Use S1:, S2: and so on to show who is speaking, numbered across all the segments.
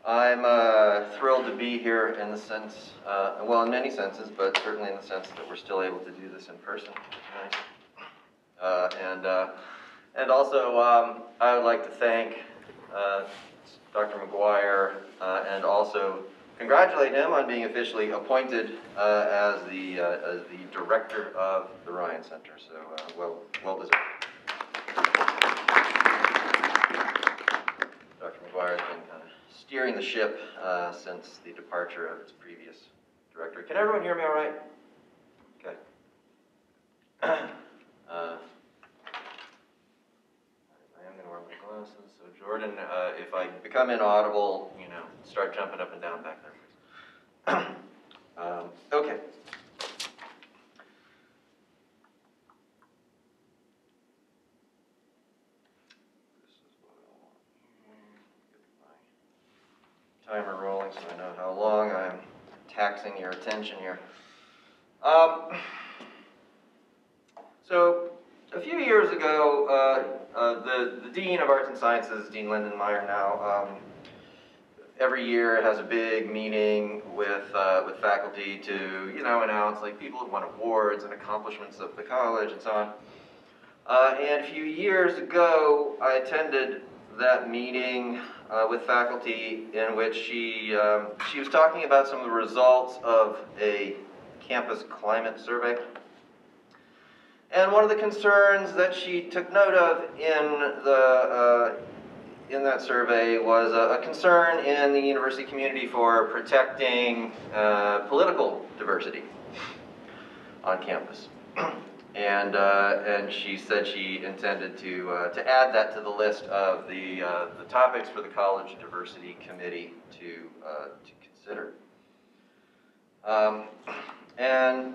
S1: I'm thrilled to be here in the sense, well, in many senses, but certainly in the sense that we're still able to do this in person tonight. And also, I would like to thank Dr. McGuire and also congratulate him on being officially appointed as the director of the Ryan Center. So, well deserved. Dr. McGuire has been kind of steering the ship since the departure of its previous director. Can everyone hear me all right? Okay. I am going to wear my glasses. So Jordan, if I become inaudible, you know, start jumping up and down back there. Okay. Timer rolling so I know how long I'm taxing your attention here. So a few years ago, the Dean of Arts and Sciences, Dean Lyndon Meyer now, every year has a big meeting with faculty to, you know, announce like people who won awards and accomplishments of the college and so on. And a few years ago, I attended that meeting with faculty in which she was talking about some of the results of a campus climate survey. And one of the concerns that she took note of in that survey was a concern in the university community for protecting political diversity on campus. And she said she intended to add that to the list of the topics for the College Diversity Committee to consider. And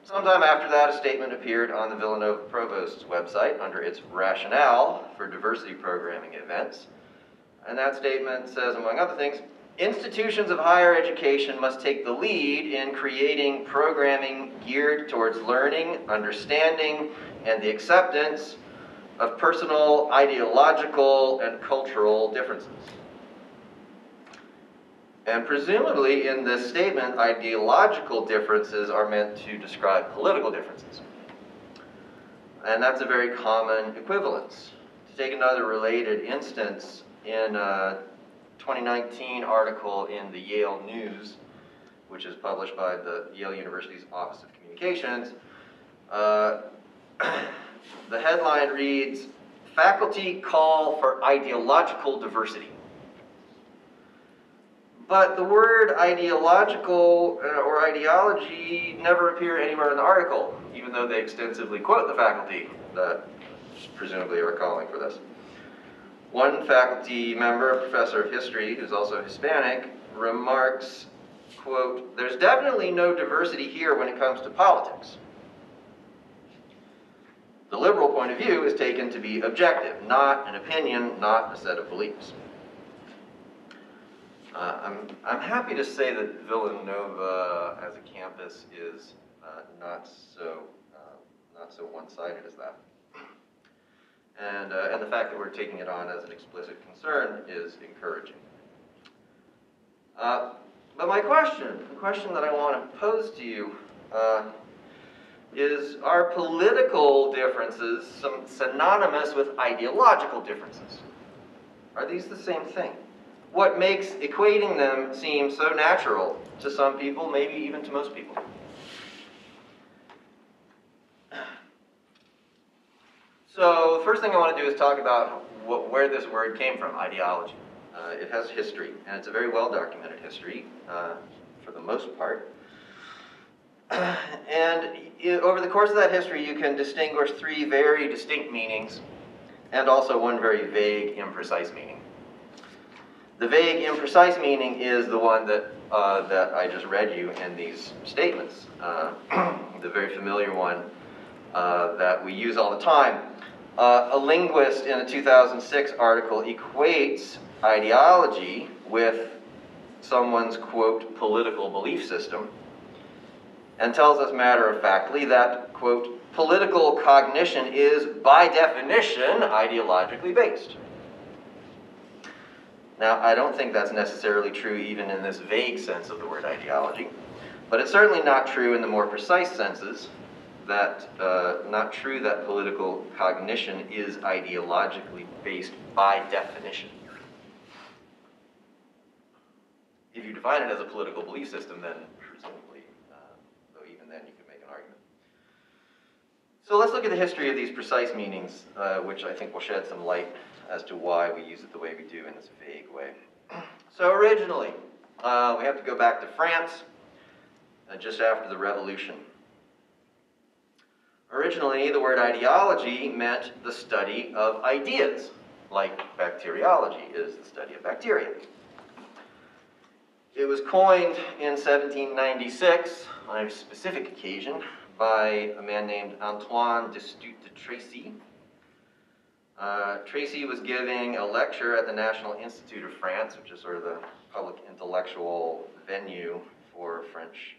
S1: sometime after that, a statement appeared on the Villanova Provost's website under its rationale for diversity programming events. And that statement says, among other things, institutions of higher education must take the lead in creating programming geared towards learning, understanding, and the acceptance of personal, ideological, and cultural differences. And presumably in this statement, ideological differences are meant to describe political differences. And that's a very common equivalence. To take another related instance, in a 2019 article in the Yale News, which is published by the Yale University's Office of Communications, the headline reads, "Faculty Call for Ideological Diversity." But the word ideological or ideology never appear anywhere in the article, even though they extensively quote the faculty that presumably are calling for this. One faculty member, a professor of history, who's also Hispanic, remarks, quote, "There's definitely no diversity here when it comes to politics. The liberal point of view is taken to be objective, not an opinion, not a set of beliefs." I'm happy to say that Villanova as a campus is not so one-sided as that. And the fact that we're taking it on as an explicit concern is encouraging. But my question, the question that I want to pose to you is, are political differences synonymous with ideological differences? Are these the same thing? What makes equating them seem so natural to some people, maybe even to most people? So the first thing I want to do is talk about where this word came from, ideology. It has history, and it's a very well-documented history, for the most part. And over the course of that history, you can distinguish three very distinct meanings, and also one very vague, imprecise meaning. The vague, imprecise meaning is the one that I just read you in these statements, the very familiar one that we use all the time. A linguist in a 2006 article equates ideology with someone's, quote, political belief system, and tells us matter-of-factly that, quote, political cognition is, by definition, ideologically based. Now, I don't think that's necessarily true even in this vague sense of the word ideology, but it's certainly not true in the more precise senses, that not true that political cognition is ideologically based by definition. If you define it as a political belief system, then presumably, though even then you could make an argument. So let's look at the history of these precise meanings, which I think will shed some light as to why we use it the way we do in this vague way. So originally, we have to go back to France, just after the Revolution. Originally, the word ideology meant the study of ideas, like bacteriology is the study of bacteria. It was coined in 1796 on a specific occasion by a man named Antoine de Tracy. Tracy was giving a lecture at the National Institute of France, which is sort of the public intellectual venue for French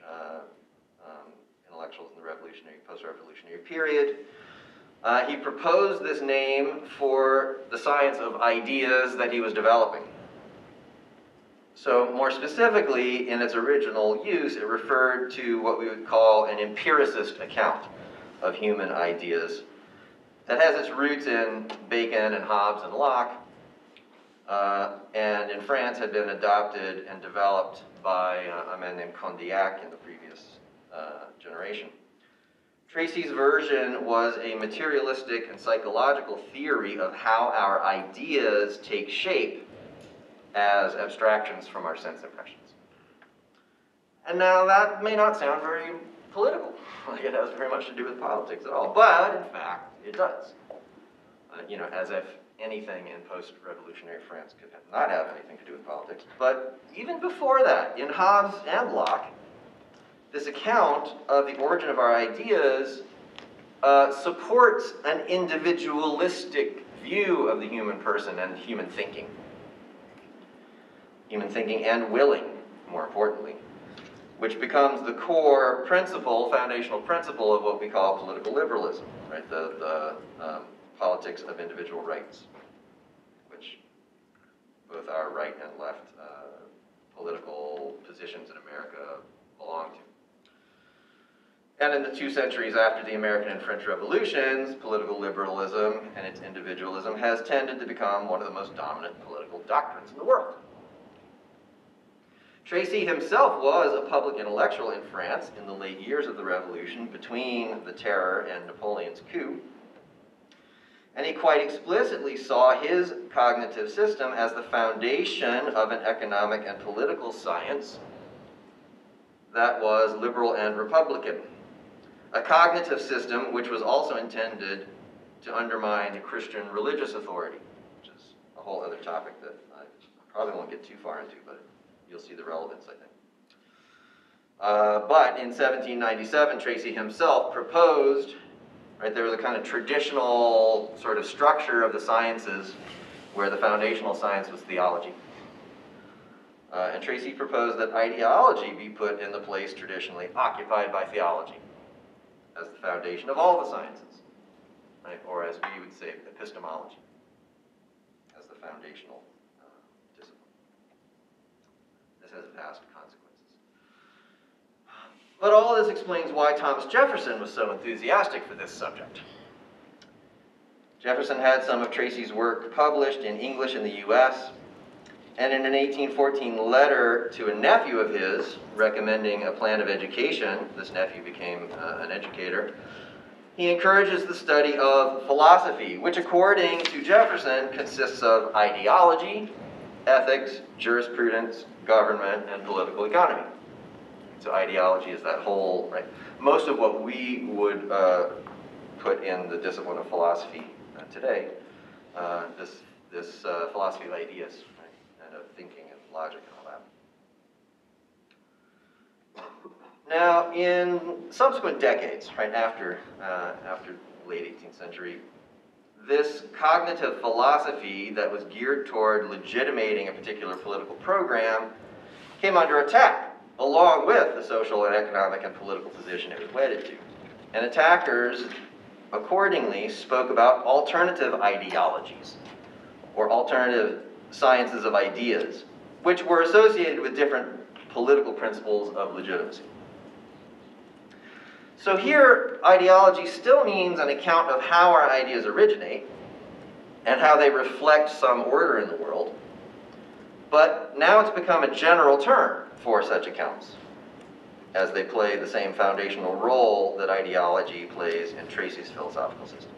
S1: intellectuals in the revolutionary, post-revolutionary period. He proposed this name for the science of ideas that he was developing. So more specifically, in its original use, it referred to what we would call an empiricist account of human ideas that has its roots in Bacon and Hobbes and Locke, and in France had been adopted and developed by a man named Condillac in the previous generation. Tracy's version was a materialistic and psychological theory of how our ideas take shape as abstractions from our sense impressions. And now that may not sound very political, like it has very much to do with politics at all, but in fact it does. As if anything in post-revolutionary France could not have anything to do with politics. But even before that, in Hobbes and Locke, this account of the origin of our ideas supports an individualistic view of the human person and human thinking. Human thinking and willing, more importantly, which becomes the core principle, foundational principle of what we call political liberalism, right? The politics of individual rights, which both our right and left political positions in America belong to. And in the 2 centuries after the American and French revolutions, political liberalism and its individualism has tended to become one of the most dominant political doctrines in the world. Tracy himself was a public intellectual in France in the late years of the Revolution between the Terror and Napoleon's coup. And he quite explicitly saw his cognitive system as the foundation of an economic and political science that was liberal and republican. A cognitive system which was also intended to undermine Christian religious authority, which is a whole other topic that I probably won't get too far into, but you'll see the relevance, I think. But in 1797, Tracy himself proposed, right, there was a kind of traditional sort of structure of the sciences where the foundational science was theology. And Tracy proposed that ideology be put in the place traditionally occupied by theology as the foundation of all the sciences, right? Or as we would say, epistemology as the foundational discipline. This has vast consequences. But all this explains why Thomas Jefferson was so enthusiastic for this subject. Jefferson had some of Tracy's work published in English in the US, and in an 1814 letter to a nephew of his recommending a plan of education, this nephew became an educator, he encourages the study of philosophy, which according to Jefferson consists of ideology, ethics, jurisprudence, government, and political economy. So ideology is that whole, right? Most of what we would put in the discipline of philosophy today, this philosophy of ideas, right? And of thinking and logic and all that. Now, in subsequent decades, right after the late 18th century, this cognitive philosophy that was geared toward legitimating a particular political program came under attack, along with the social and economic and political position it was wedded to. And attackers, accordingly, spoke about alternative ideologies, or alternative sciences of ideas, which were associated with different political principles of legitimacy. So here, ideology still means an account of how our ideas originate and how they reflect some order in the world, but now it's become a general term for such accounts, as they play the same foundational role that ideology plays in Tracy's philosophical system,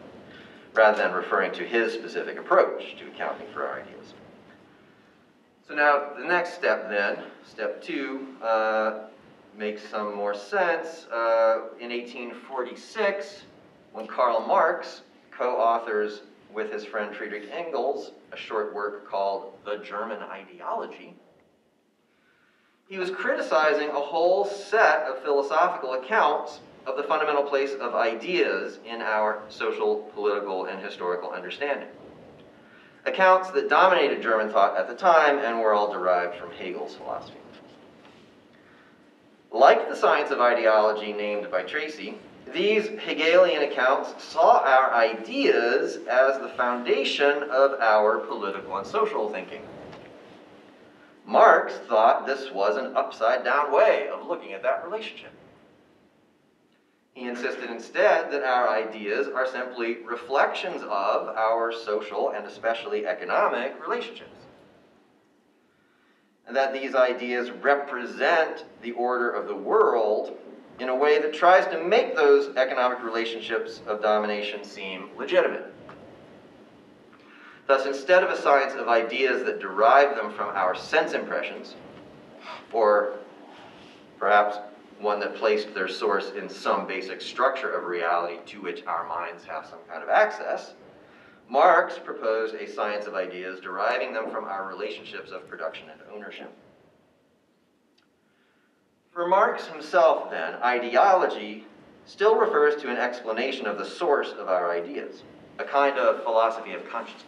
S1: rather than referring to his specific approach to accounting for our ideas. So now the next step then, step 2, makes some more sense. In 1846, when Karl Marx co-authors with his friend Friedrich Engels a short work called The German Ideology, he was criticizing a whole set of philosophical accounts of the fundamental place of ideas in our social, political, and historical understanding. Accounts that dominated German thought at the time and were all derived from Hegel's philosophy. Like the science of ideology named by Tracy, these Hegelian accounts saw our ideas as the foundation of our political and social thinking. Marx thought this was an upside-down way of looking at that relationship. He insisted instead that our ideas are simply reflections of our social and especially economic relationships, and that these ideas represent the order of the world in a way that tries to make those economic relationships of domination seem legitimate. Thus, instead of a science of ideas that derive them from our sense impressions, or perhaps one that placed their source in some basic structure of reality to which our minds have some kind of access, Marx proposed a science of ideas deriving them from our relationships of production and ownership. For Marx himself, then, ideology still refers to an explanation of the source of our ideas, a kind of philosophy of consciousness.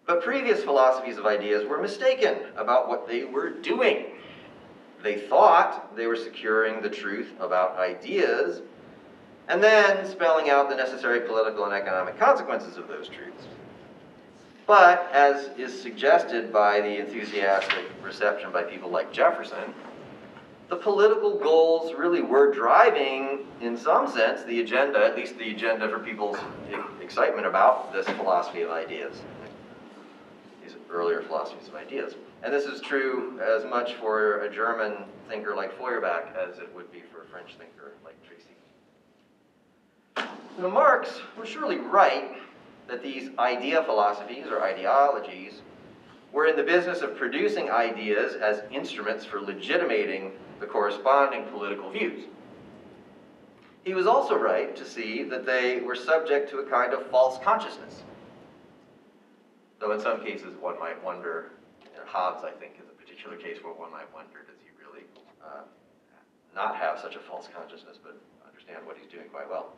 S1: But previous philosophies of ideas were mistaken about what they were doing. They thought they were securing the truth about ideas and then spelling out the necessary political and economic consequences of those truths. But, as is suggested by the enthusiastic reception by people like Jefferson, the political goals really were driving, in some sense, the agenda, at least the agenda for people's excitement about this philosophy of ideas, these earlier philosophies of ideas. And this is true as much for a German thinker like Feuerbach as it would be for a French thinker like Tracy. Now, Marx was surely right that these idea philosophies, or ideologies, were in the business of producing ideas as instruments for legitimating the corresponding political views. He was also right to see that they were subject to a kind of false consciousness. Though in some cases one might wonder, Hobbes, I think, is a particular case where one might wonder, does he really not have such a false consciousness, but understand what he's doing quite well.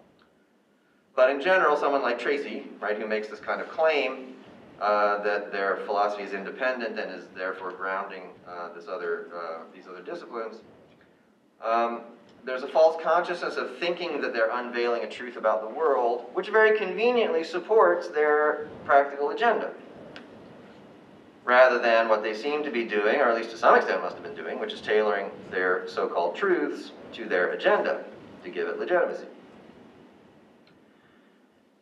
S1: But in general, someone like Tracy, right, who makes this kind of claim that their philosophy is independent and is therefore grounding these other disciplines, there's a false consciousness of thinking that they're unveiling a truth about the world, which very conveniently supports their practical agenda, rather than what they seem to be doing, or at least to some extent must have been doing, which is tailoring their so-called truths to their agenda to give it legitimacy.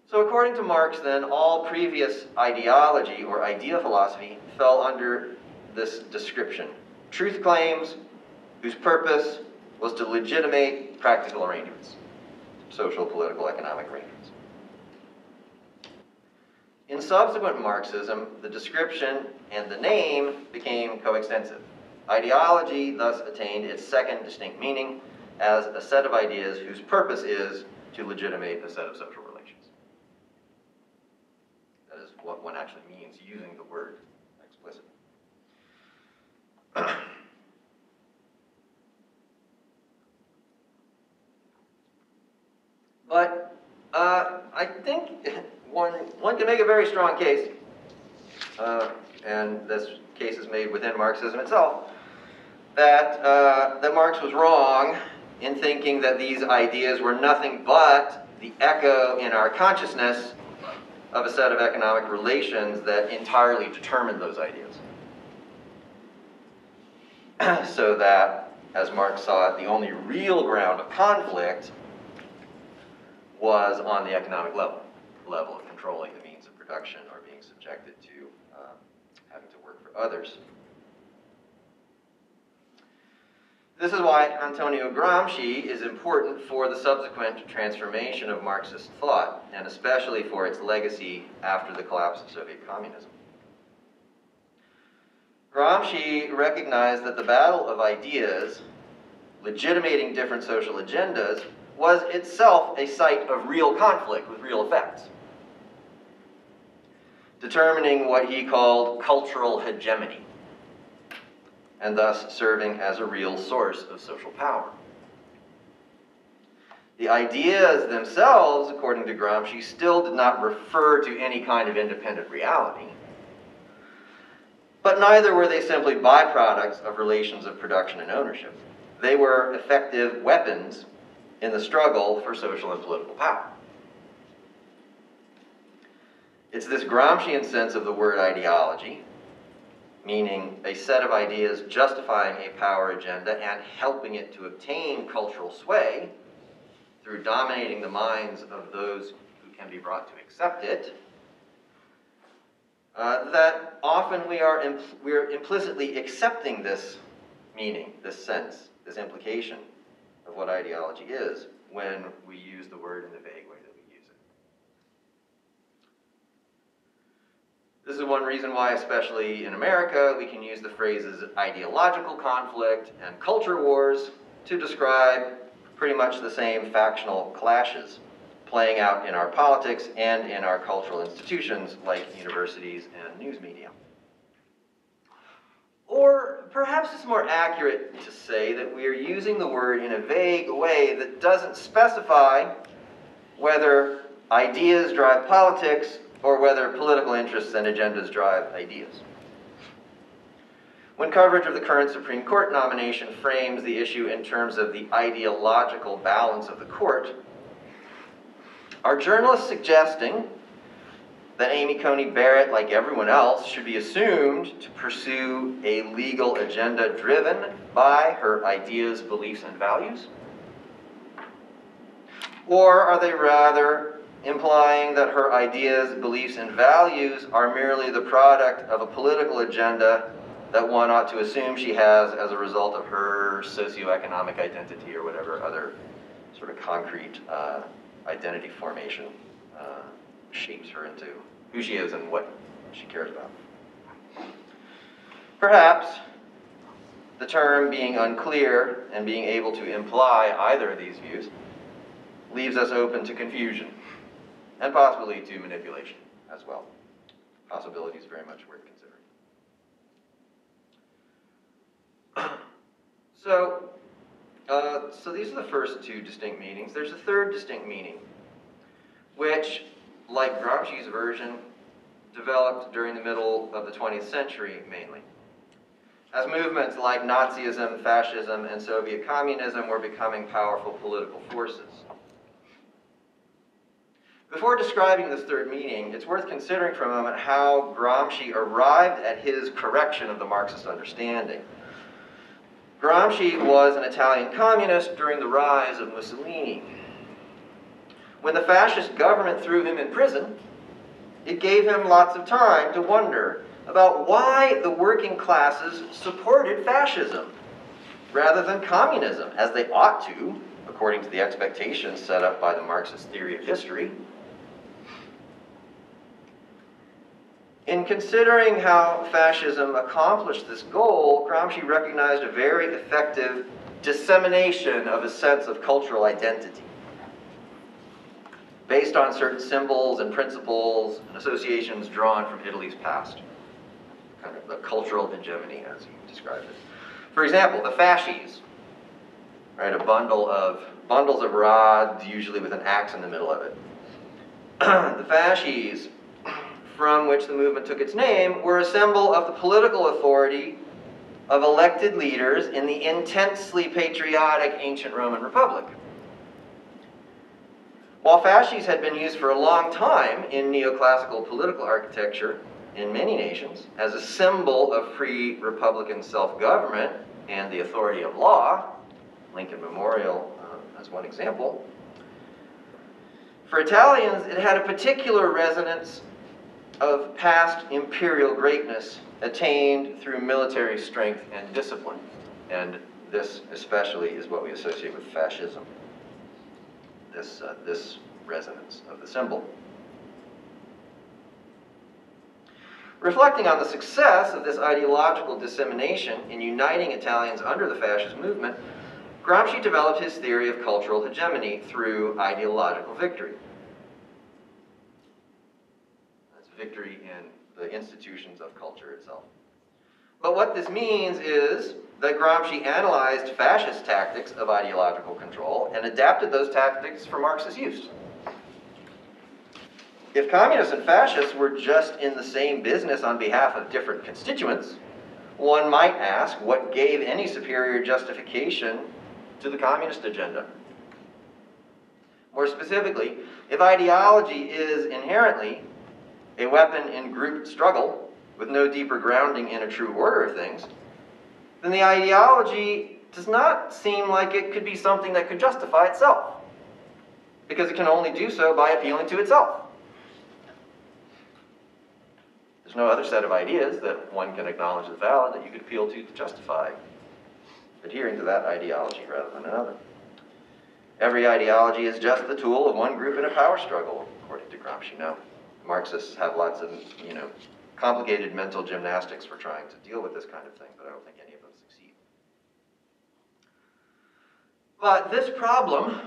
S1: So according to Marx, then, all previous ideology or idea philosophy fell under this description: truth claims whose purpose was to legitimate practical arrangements, social, political, economic arrangements. In subsequent Marxism, the description and the name became coextensive. Ideology thus attained its second distinct meaning as a set of ideas whose purpose is to legitimate a set of social relations. That is what one actually means using the word explicitly. But I think one can make a very strong case, and this case is made within Marxism itself, that Marx was wrong in thinking that these ideas were nothing but the echo in our consciousness of a set of economic relations that entirely determined those ideas. So that, as Marx saw it, the only real ground of conflict was on the economic level of controlling the means of production or being subjected to having to work for others. This is why Antonio Gramsci is important for the subsequent transformation of Marxist thought, and especially for its legacy after the collapse of Soviet communism. Gramsci recognized that the battle of ideas, legitimating different social agendas, was itself a site of real conflict with real effects, determining what he called cultural hegemony, and thus serving as a real source of social power. The ideas themselves, according to Gramsci, still did not refer to any kind of independent reality, but neither were they simply byproducts of relations of production and ownership. They were effective weapons in the struggle for social and political power. It's this Gramscian sense of the word ideology, meaning a set of ideas justifying a power agenda and helping it to obtain cultural sway through dominating the minds of those who can be brought to accept it, that often we're implicitly accepting this meaning, this sense, this implication of what ideology is when we use the word in the vague way that we use it. This is one reason why, especially in America, we can use the phrases ideological conflict and culture wars to describe pretty much the same factional clashes playing out in our politics and in our cultural institutions like universities and news media. Or perhaps it's more accurate to say that we are using the word in a vague way that doesn't specify whether ideas drive politics or whether political interests and agendas drive ideas. When coverage of the current Supreme Court nomination frames the issue in terms of the ideological balance of the court, are journalists suggesting that Amy Coney Barrett, like everyone else, should be assumed to pursue a legal agenda driven by her ideas, beliefs, and values? Or are they rather implying that her ideas, beliefs, and values are merely the product of a political agenda that one ought to assume she has as a result of her socioeconomic identity or whatever other sort of concrete identity formation shapes her into who she is and what she cares about? Perhaps the term being unclear and being able to imply either of these views leaves us open to confusion and possibly to manipulation as well. Possibilities very much worth considering. So these are the first two distinct meanings. There's a third distinct meaning, which, like Gramsci's version, developed during the middle of the 20th century mainly, as movements like Nazism, fascism, and Soviet communism were becoming powerful political forces. Before describing this third meaning, it's worth considering for a moment how Gramsci arrived at his correction of the Marxist understanding. Gramsci was an Italian communist during the rise of Mussolini. When the fascist government threw him in prison, it gave him lots of time to wonder about why the working classes supported fascism rather than communism, as they ought to, according to the expectations set up by the Marxist theory of history. In considering how fascism accomplished this goal, Gramsci recognized a very effective dissemination of a sense of cultural identity based on certain symbols and principles and associations drawn from Italy's past. Kind of the cultural hegemony, as he described it. For example, the fasces, right, bundles of rods, usually with an axe in the middle of it. The fasces, from which the movement took its name, were a symbol of the political authority of elected leaders in the intensely patriotic ancient Roman Republic. While fasces had been used for a long time in neoclassical political architecture in many nations as a symbol of free republican self-government and the authority of law, Lincoln Memorial as one example, for Italians it had a particular resonance of past imperial greatness attained through military strength and discipline. And this especially is what we associate with fascism, this resonance of the symbol. Reflecting on the success of this ideological dissemination in uniting Italians under the fascist movement, Gramsci developed his theory of cultural hegemony through ideological victory. That's victory in the institutions of culture itself. But what this means is that Gramsci analyzed fascist tactics of ideological control and adapted those tactics for Marxist use. If communists and fascists were just in the same business on behalf of different constituents, one might ask what gave any superior justification to the communist agenda. More specifically, if ideology is inherently a weapon in group struggle with no deeper grounding in a true order of things, then the ideology does not seem like it could be something that could justify itself, because it can only do so by appealing to itself. There's no other set of ideas that one can acknowledge as valid that you could appeal to justify adhering to that ideology rather than another. Every ideology is just the tool of one group in a power struggle, according to Gramsci. Now, Marxists have lots of, complicated mental gymnastics for trying to deal with this kind of thing, but I don't think any of them succeed. But this problem,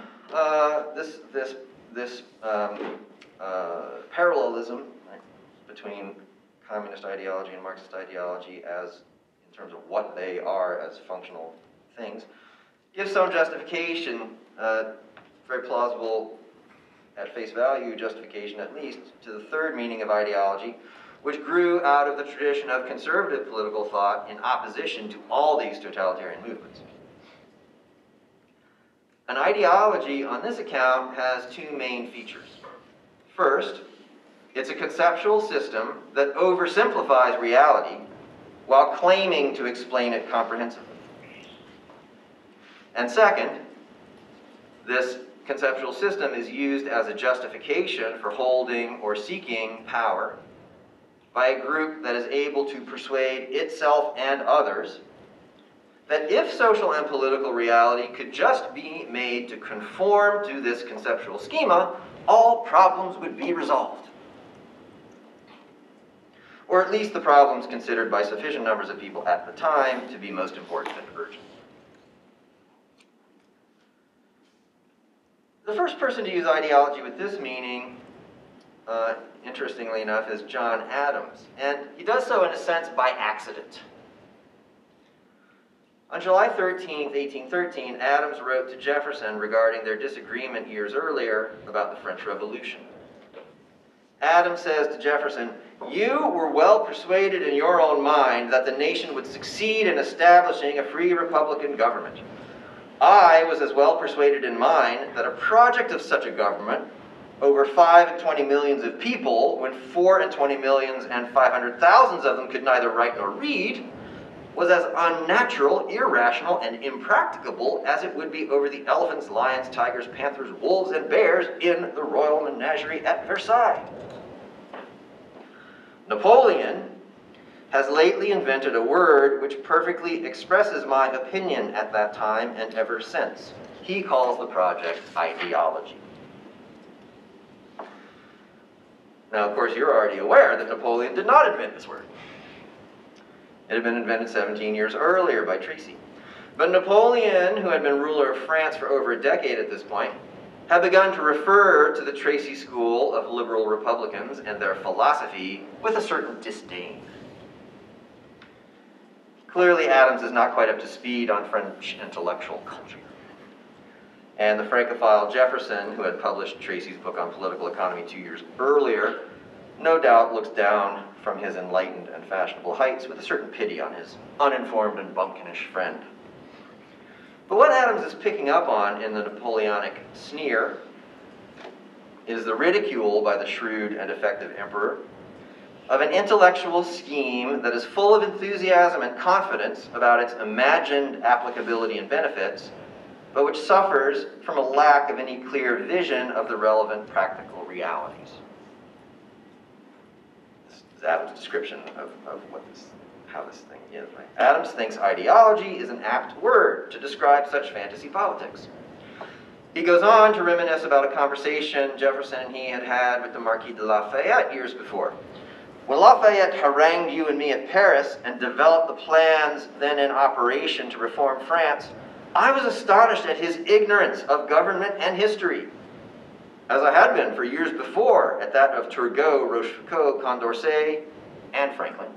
S1: this parallelism, right, between communist ideology and Marxist ideology as in terms of what they are as functional things, gives some justification, very plausible at face value justification at least, to the third meaning of ideology, which grew out of the tradition of conservative political thought in opposition to all these totalitarian movements. An ideology on this account has two main features. First, it's a conceptual system that oversimplifies reality while claiming to explain it comprehensively. And second, this conceptual system is used as a justification for holding or seeking power by a group that is able to persuade itself and others that if social and political reality could just be made to conform to this conceptual schema, all problems would be resolved. Or at least the problems considered by sufficient numbers of people at the time to be most important and urgent. The first person to use ideology with this meaning, interestingly enough, is John Adams. And he does so, in a sense, by accident. On July 13, 1813, Adams wrote to Jefferson regarding their disagreement years earlier about the French Revolution. Adams says to Jefferson, "You were well persuaded in your own mind that the nation would succeed in establishing a free republican government. I was as well persuaded in mine that a project of such a government, over 25 millions of people, when 24 millions and 500,000 of them could neither write nor read, was as unnatural, irrational, and impracticable as it would be over the elephants, lions, tigers, panthers, wolves, and bears in the royal menagerie at Versailles. Napoleon has lately invented a word which perfectly expresses my opinion at that time and ever since. He calls the project ideology." Now, of course, you're already aware that Napoleon did not invent this word. It had been invented 17 years earlier by Tracy. But Napoleon, who had been ruler of France for over a decade at this point, had begun to refer to the Tracy school of liberal Republicans and their philosophy with a certain disdain. Clearly, Adams is not quite up to speed on French intellectual culture. And the Francophile Jefferson, who had published Tracy's book on political economy 2 years earlier, no doubt looks down from his enlightened and fashionable heights with a certain pity on his uninformed and bumpkinish friend. But what Adams is picking up on in the Napoleonic sneer is the ridicule by the shrewd and effective emperor of an intellectual scheme that is full of enthusiasm and confidence about its imagined applicability and benefits, but which suffers from a lack of any clear vision of the relevant practical realities. This is Adams' description of how this thing is. Right? Adams thinks ideology is an apt word to describe such fantasy politics. He goes on to reminisce about a conversation Jefferson and he had had with the Marquis de Lafayette years before. When Lafayette harangued you and me at Paris and developed the plans then in operation to reform France, I was astonished at his ignorance of government and history, as I had been for years before at that of Turgot, Rochefoucauld, Condorcet, and Franklin.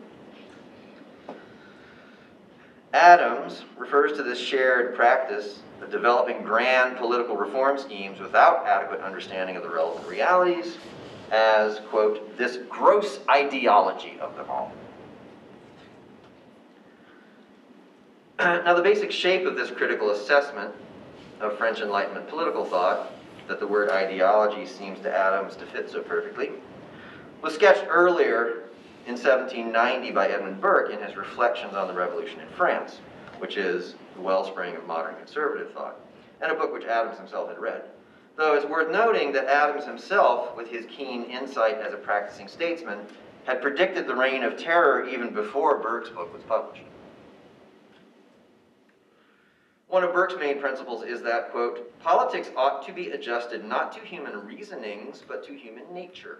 S1: Adams refers to this shared practice of developing grand political reform schemes without adequate understanding of the relevant realities as, quote, this gross ideology of them all. Now, the basic shape of this critical assessment of French Enlightenment political thought, that the word ideology seems to Adams to fit so perfectly, was sketched earlier in 1790 by Edmund Burke in his Reflections on the Revolution in France, which is the wellspring of modern conservative thought, and a book which Adams himself had read. Though it's worth noting that Adams himself, with his keen insight as a practicing statesman, had predicted the reign of terror even before Burke's book was published. One of Burke's main principles is that, quote, politics ought to be adjusted not to human reasonings, but to human nature,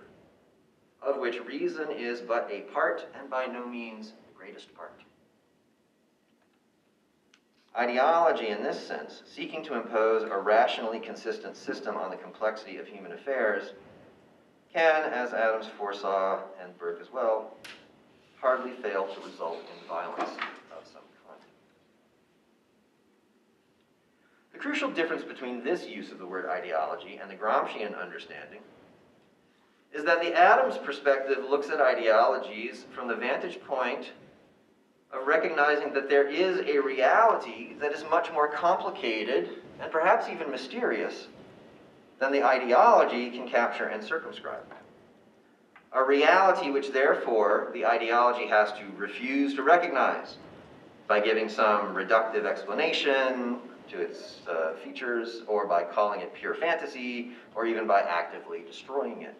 S1: of which reason is but a part and by no means the greatest part. Ideology, in this sense, seeking to impose a rationally consistent system on the complexity of human affairs, can, as Adams foresaw, and Burke as well, hardly fail to result in violence of some kind. The crucial difference between this use of the word ideology and the Gramscian understanding is that the Adams perspective looks at ideologies from the vantage point of recognizing that there is a reality that is much more complicated and perhaps even mysterious than the ideology can capture and circumscribe. A reality which, therefore, the ideology has to refuse to recognize by giving some reductive explanation to its features, or by calling it pure fantasy, or even by actively destroying it.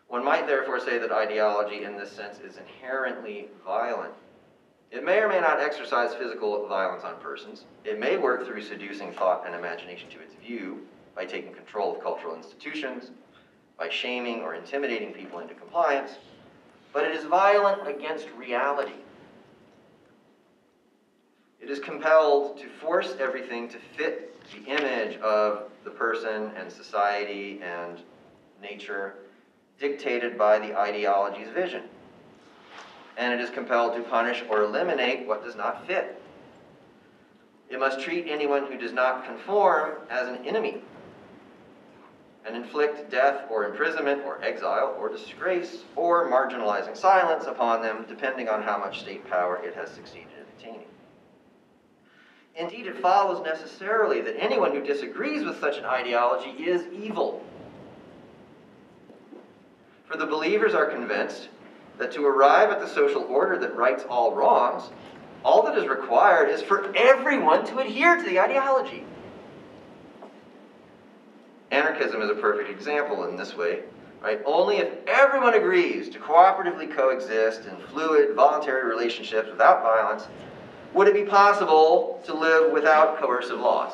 S1: One might therefore say that ideology in this sense is inherently violent. It may or may not exercise physical violence on persons. It may work through seducing thought and imagination to its view, by taking control of cultural institutions, by shaming or intimidating people into compliance, but it is violent against reality. It is compelled to force everything to fit the image of the person and society and nature dictated by the ideology's vision. And it is compelled to punish or eliminate what does not fit. It must treat anyone who does not conform as an enemy and inflict death or imprisonment or exile or disgrace or marginalizing silence upon them, depending on how much state power it has succeeded in attaining. Indeed, it follows necessarily that anyone who disagrees with such an ideology is evil. For the believers are convinced that to arrive at the social order that rights all wrongs, all that is required is for everyone to adhere to the ideology. Anarchism is a perfect example in this way, right? Only if everyone agrees to cooperatively coexist in fluid, voluntary relationships without violence would it be possible to live without coercive laws.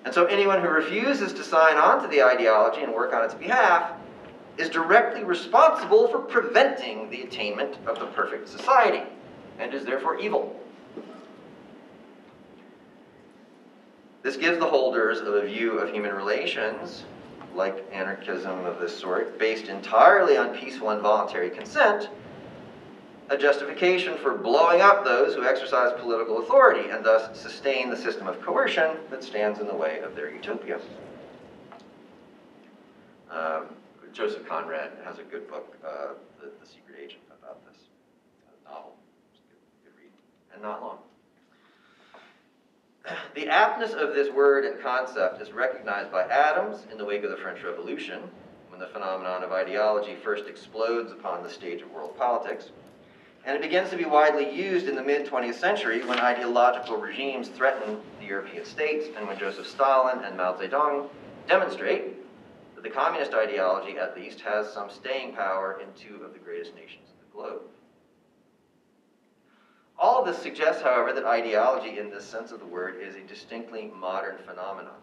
S1: And so anyone who refuses to sign on to the ideology and work on its behalf is directly responsible for preventing the attainment of the perfect society, and is therefore evil. This gives the holders of a view of human relations, like anarchism of this sort, based entirely on peaceful and voluntary consent, a justification for blowing up those who exercise political authority and thus sustain the system of coercion that stands in the way of their utopia. Joseph Conrad has a good book, The Secret Agent, about this. A novel. It's a good read, and not long. The aptness of this word and concept is recognized by Adams in the wake of the French Revolution, when the phenomenon of ideology first explodes upon the stage of world politics, and it begins to be widely used in the mid-20th century when ideological regimes threaten the European states and when Joseph Stalin and Mao Zedong demonstrate that the communist ideology, at least, has some staying power in two of the greatest nations of the globe. All of this suggests, however, that ideology in this sense of the word is a distinctly modern phenomenon.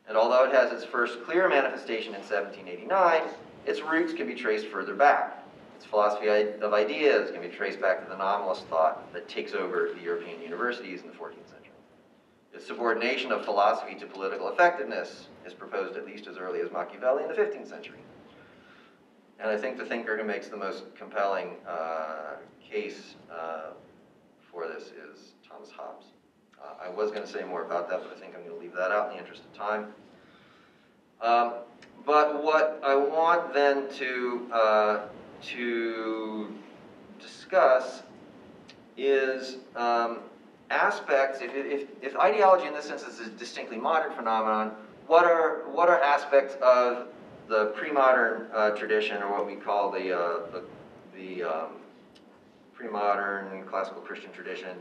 S1: And although it has its first clear manifestation in 1789, its roots can be traced further back. Its philosophy of ideas can be traced back to the nominalist thought that takes over the European universities in the 14th century. Its subordination of philosophy to political effectiveness is proposed at least as early as Machiavelli in the 15th century. And I think the thinker who makes the most compelling case for this is Thomas Hobbes. I was going to say more about that, but I think I'm going to leave that out in the interest of time. But what I want then to discuss is aspects. If ideology in this sense is a distinctly modern phenomenon, what are aspects of the pre-modern tradition, or what we call the pre-modern classical Christian tradition?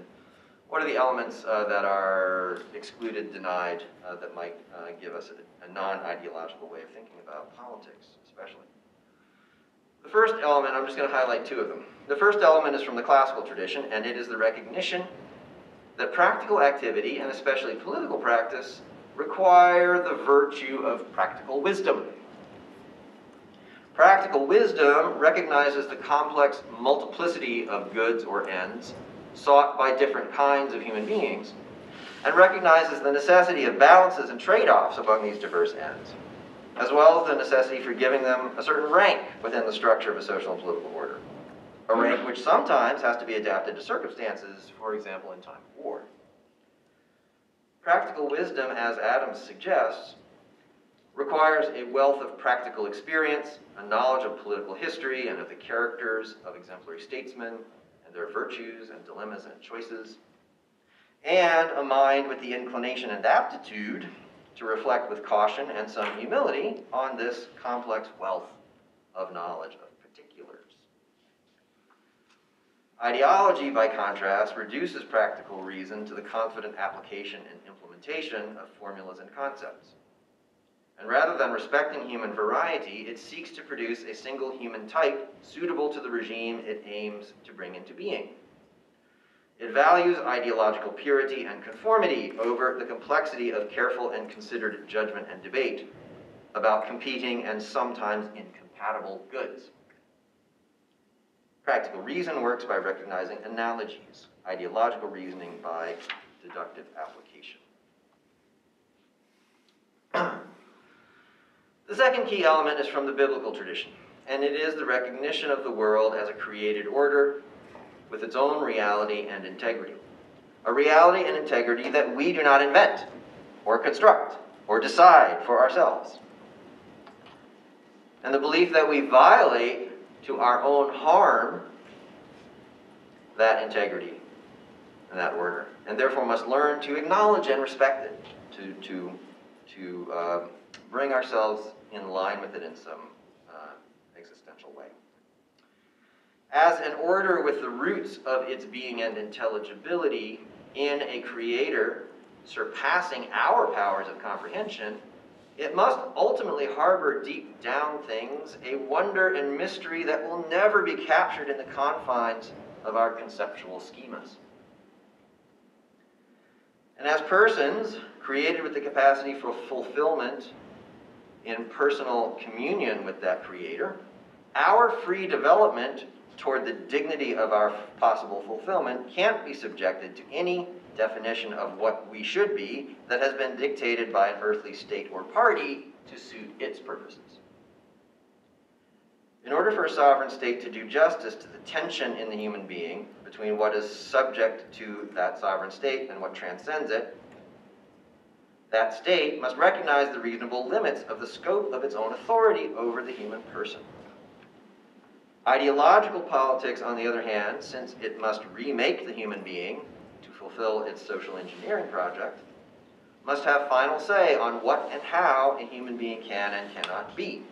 S1: What are the elements that are excluded, denied, that might give us a non-ideological way of thinking about politics, especially? The first element, I'm just going to highlight two of them. The first element is from the classical tradition, and it is the recognition that practical activity, and especially political practice, require the virtue of practical wisdom. Practical wisdom recognizes the complex multiplicity of goods or ends sought by different kinds of human beings, and recognizes the necessity of balances and trade-offs among these diverse ends, as well as the necessity for giving them a certain rank within the structure of a social and political order, a rank which sometimes has to be adapted to circumstances, for example, in time of war. Practical wisdom, as Adams suggests, requires a wealth of practical experience, a knowledge of political history and of the characters of exemplary statesmen and their virtues and dilemmas and choices, and a mind with the inclination and aptitude to reflect with caution and some humility on this complex wealth of knowledge of particulars. Ideology, by contrast, reduces practical reason to the confident application and implementation of formulas and concepts. And rather than respecting human variety, it seeks to produce a single human type suitable to the regime it aims to bring into being. It values ideological purity and conformity over the complexity of careful and considered judgment and debate about competing and sometimes incompatible goods. Practical reason works by recognizing analogies, ideological reasoning by deductive application. The second key element is from the biblical tradition, and it is the recognition of the world as a created order with its own reality and integrity. A reality and integrity that we do not invent, or construct, or decide for ourselves. And the belief that we violate to our own harm that integrity and that order, and therefore must learn to acknowledge and respect it, to bring ourselves in line with it in some existential way. As an order with the roots of its being and intelligibility in a creator surpassing our powers of comprehension, it must ultimately harbor deep down things, a wonder and mystery that will never be captured in the confines of our conceptual schemas. And as persons created with the capacity for fulfillment in personal communion with that creator, our free development toward the dignity of our possible fulfillment can't be subjected to any definition of what we should be that has been dictated by an earthly state or party to suit its purposes. In order for a sovereign state to do justice to the tension in the human being between what is subject to that sovereign state and what transcends it, that state must recognize the reasonable limits of the scope of its own authority over the human person. Ideological politics, on the other hand, since it must remake the human being to fulfill its social engineering project, must have final say on what and how a human being can and cannot be.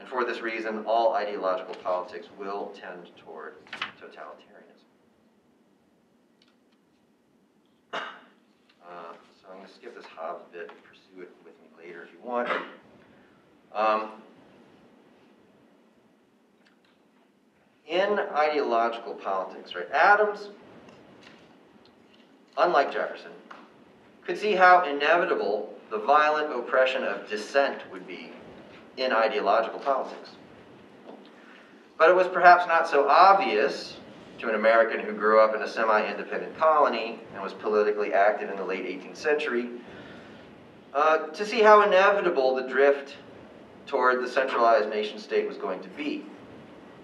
S1: And for this reason, all ideological politics will tend toward totalitarianism. So I'm going to skip this Hobbes bit and pursue it with me later if you want. In ideological politics, right, Adams, unlike Jefferson, could see how inevitable the violent oppression of dissent would be in ideological politics. But it was perhaps not so obvious to an American who grew up in a semi-independent colony and was politically active in the late 18th century, to see how inevitable the drift toward the centralized nation-state was going to be.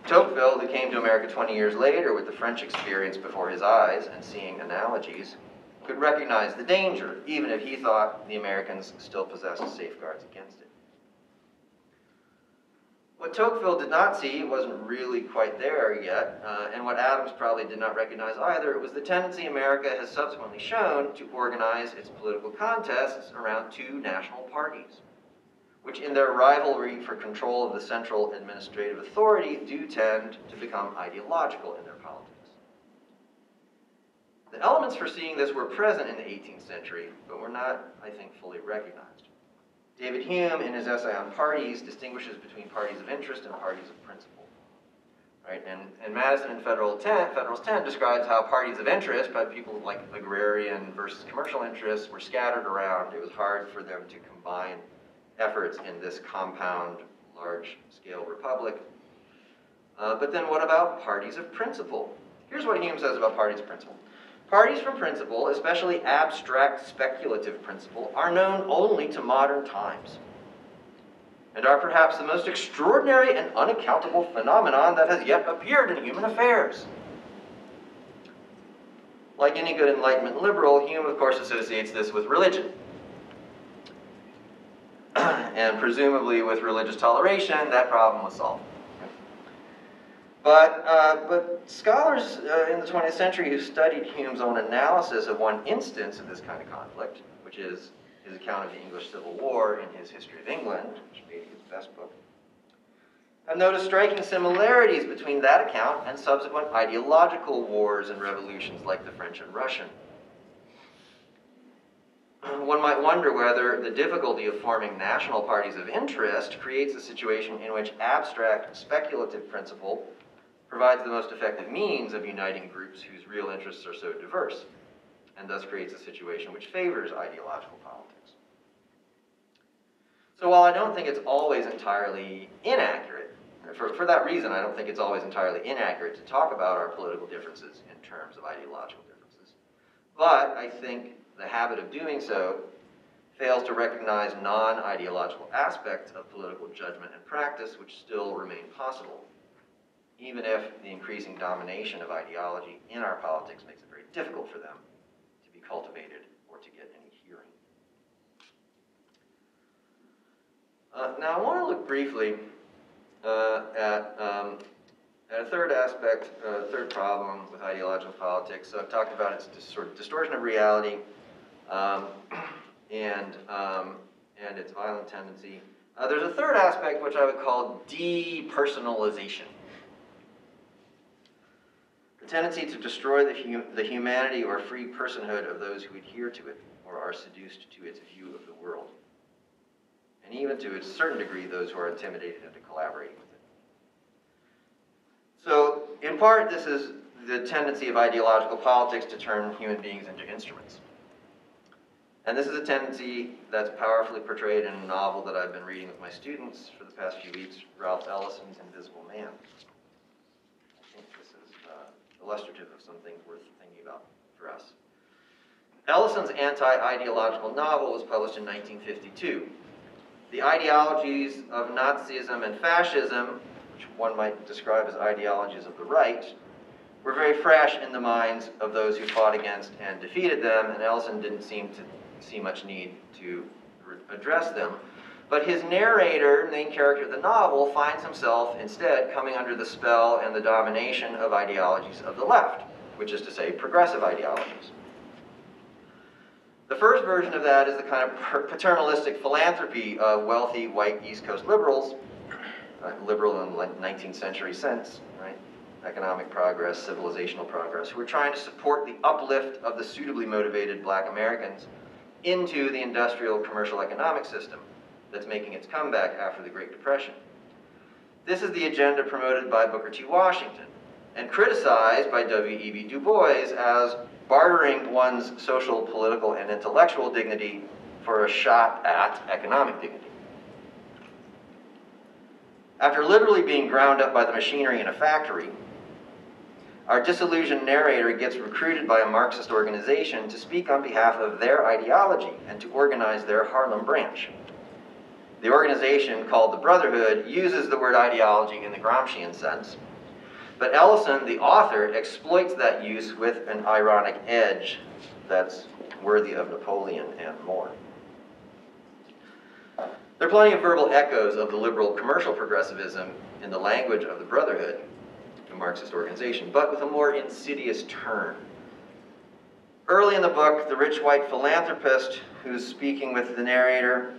S1: Tocqueville, who came to America 20 years later with the French experience before his eyes and seeing analogies, could recognize the danger, even if he thought the Americans still possessed safeguards against it. What Tocqueville did not see wasn't really quite there yet, and what Adams probably did not recognize either, it was the tendency America has subsequently shown to organize its political contests around two national parties, which in their rivalry for control of the central administrative authority do tend to become ideological in their politics. The elements for seeing this were present in the 18th century, but were not, I think, fully recognized. David Hume, in his essay on parties, distinguishes between parties of interest and parties of principle. Right? And Madison in Federalist 10 describes how parties of interest, by people like agrarian versus commercial interests, were scattered around. It was hard for them to combine efforts in this compound, large-scale republic. But then what about parties of principle? Here's what Hume says about parties of principle. Parties from principle, especially abstract speculative principle, are known only to modern times, and are perhaps the most extraordinary and unaccountable phenomenon that has yet appeared in human affairs. Like any good Enlightenment liberal, Hume, of course, associates this with religion. And presumably with religious toleration, that problem was solved. But scholars in the 20th century who studied Hume's own analysis of one instance of this kind of conflict, which is his account of the English Civil War in his History of England, which may be his best book, have noticed striking similarities between that account and subsequent ideological wars and revolutions like the French and Russian. One might wonder whether the difficulty of forming national parties of interest creates a situation in which abstract speculative principle provides the most effective means of uniting groups whose real interests are so diverse, and thus creates a situation which favors ideological politics. So while I don't think it's always entirely inaccurate, for that reason I don't think it's always entirely inaccurate to talk about our political differences in terms of ideological differences, but I think the habit of doing so fails to recognize non-ideological aspects of political judgment and practice which still remain possible, even if the increasing domination of ideology in our politics makes it very difficult for them to be cultivated or to get any hearing. Now I want to look briefly at a third aspect, third problem with ideological politics. So I've talked about its sort of distortion of reality and its violent tendency. There's a third aspect which I would call depersonalization. The tendency to destroy the humanity or free personhood of those who adhere to it or are seduced to its view of the world. And even to a certain degree, those who are intimidated into collaborating with it. So, in part, this is the tendency of ideological politics to turn human beings into instruments. And this is a tendency that's powerfully portrayed in a novel that I've been reading with my students for the past few weeks, Ralph Ellison's Invisible Man. I think this is illustrative of some things worth thinking about for us. Ellison's anti-ideological novel was published in 1952. The ideologies of Nazism and fascism, which one might describe as ideologies of the right, were very fresh in the minds of those who fought against and defeated them, and Ellison didn't seem to see much need to address them. But his narrator, main character of the novel, finds himself instead coming under the spell and the domination of ideologies of the left, which is to say progressive ideologies. The first version of that is the kind of paternalistic philanthropy of wealthy white East Coast liberals, liberal in the 19th century sense, right? Economic progress, civilizational progress, who are trying to support the uplift of the suitably motivated black Americans into the industrial commercial economic system that's making its comeback after the Great Depression. This is the agenda promoted by Booker T. Washington and criticized by W.E.B. Du Bois as bartering one's social, political, and intellectual dignity for a shot at economic dignity. After literally being ground up by the machinery in a factory, our disillusioned narrator gets recruited by a Marxist organization to speak on behalf of their ideology and to organize their Harlem branch. The organization, called the Brotherhood, uses the word ideology in the Gramscian sense, but Ellison, the author, exploits that use with an ironic edge that's worthy of Napoleon and more. There are plenty of verbal echoes of the liberal commercial progressivism in the language of the Brotherhood, the Marxist organization, but with a more insidious turn. Early in the book, the rich white philanthropist who's speaking with the narrator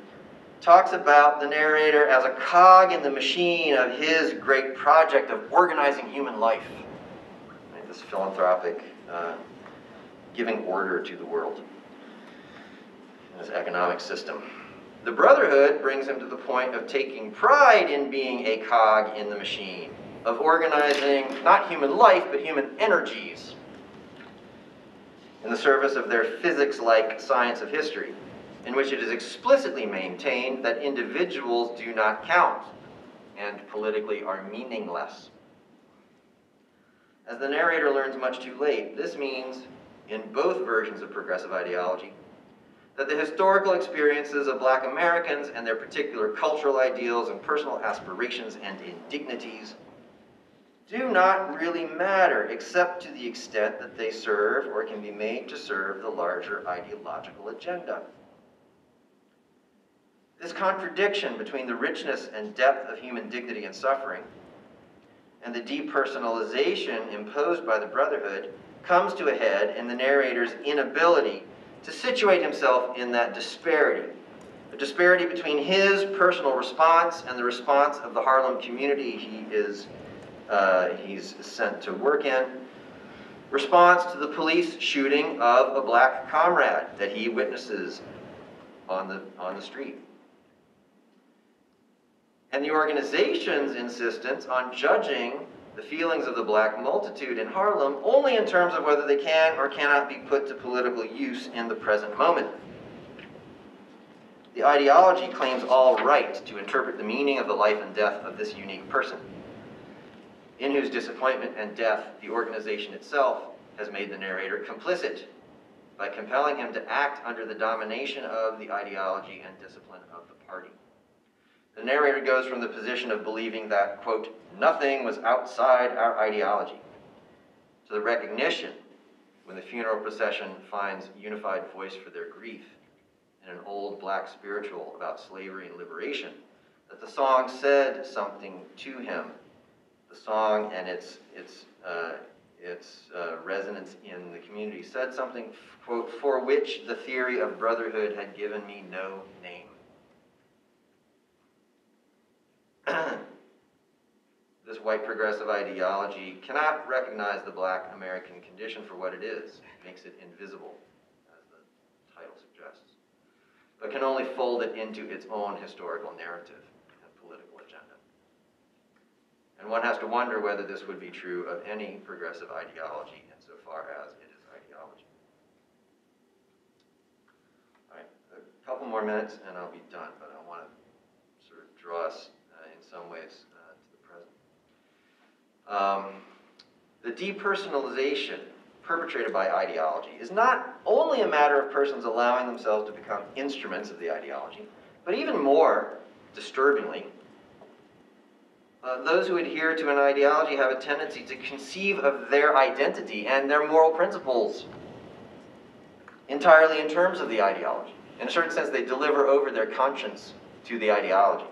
S1: talks about the narrator as a cog in the machine of his great project of organizing human life. Right? This philanthropic giving order to the world, this economic system. The Brotherhood brings him to the point of taking pride in being a cog in the machine, of organizing not human life, but human energies in the service of their physics-like science of history, in which it is explicitly maintained that individuals do not count and politically are meaningless. As the narrator learns much too late, this means, in both versions of progressive ideology, that the historical experiences of black Americans and their particular cultural ideals and personal aspirations and indignities do not really matter, except to the extent that they serve or can be made to serve the larger ideological agenda. This contradiction between the richness and depth of human dignity and suffering and the depersonalization imposed by the Brotherhood comes to a head in the narrator's inability to situate himself in that disparity, a disparity between his personal response and the response of the Harlem community he's sent to work in, response to the police shooting of a black comrade that he witnesses on the street. And the organization's insistence on judging the feelings of the black multitude in Harlem only in terms of whether they can or cannot be put to political use in the present moment. The ideology claims all right to interpret the meaning of the life and death of this unique person, in whose disappointment and death the organization itself has made the narrator complicit by compelling him to act under the domination of the ideology and discipline of the party. The narrator goes from the position of believing that, quote, nothing was outside our ideology, to the recognition, when the funeral procession finds unified voice for their grief in an old black spiritual about slavery and liberation, that the song said something to him. The song and its resonance in the community said something, quote, for which the theory of brotherhood had given me no name. This white progressive ideology cannot recognize the black American condition for what it is. It makes it invisible, as the title suggests, but can only fold it into its own historical narrative and political agenda. And one has to wonder whether this would be true of any progressive ideology insofar as it is ideology. All right, a couple more minutes and I'll be done, but I want to sort of draw us in some ways to the present. The depersonalization perpetrated by ideology is not only a matter of persons allowing themselves to become instruments of the ideology, but even more disturbingly, those who adhere to an ideology have a tendency to conceive of their identity and their moral principles entirely in terms of the ideology. In a certain sense, they deliver over their conscience to the ideology.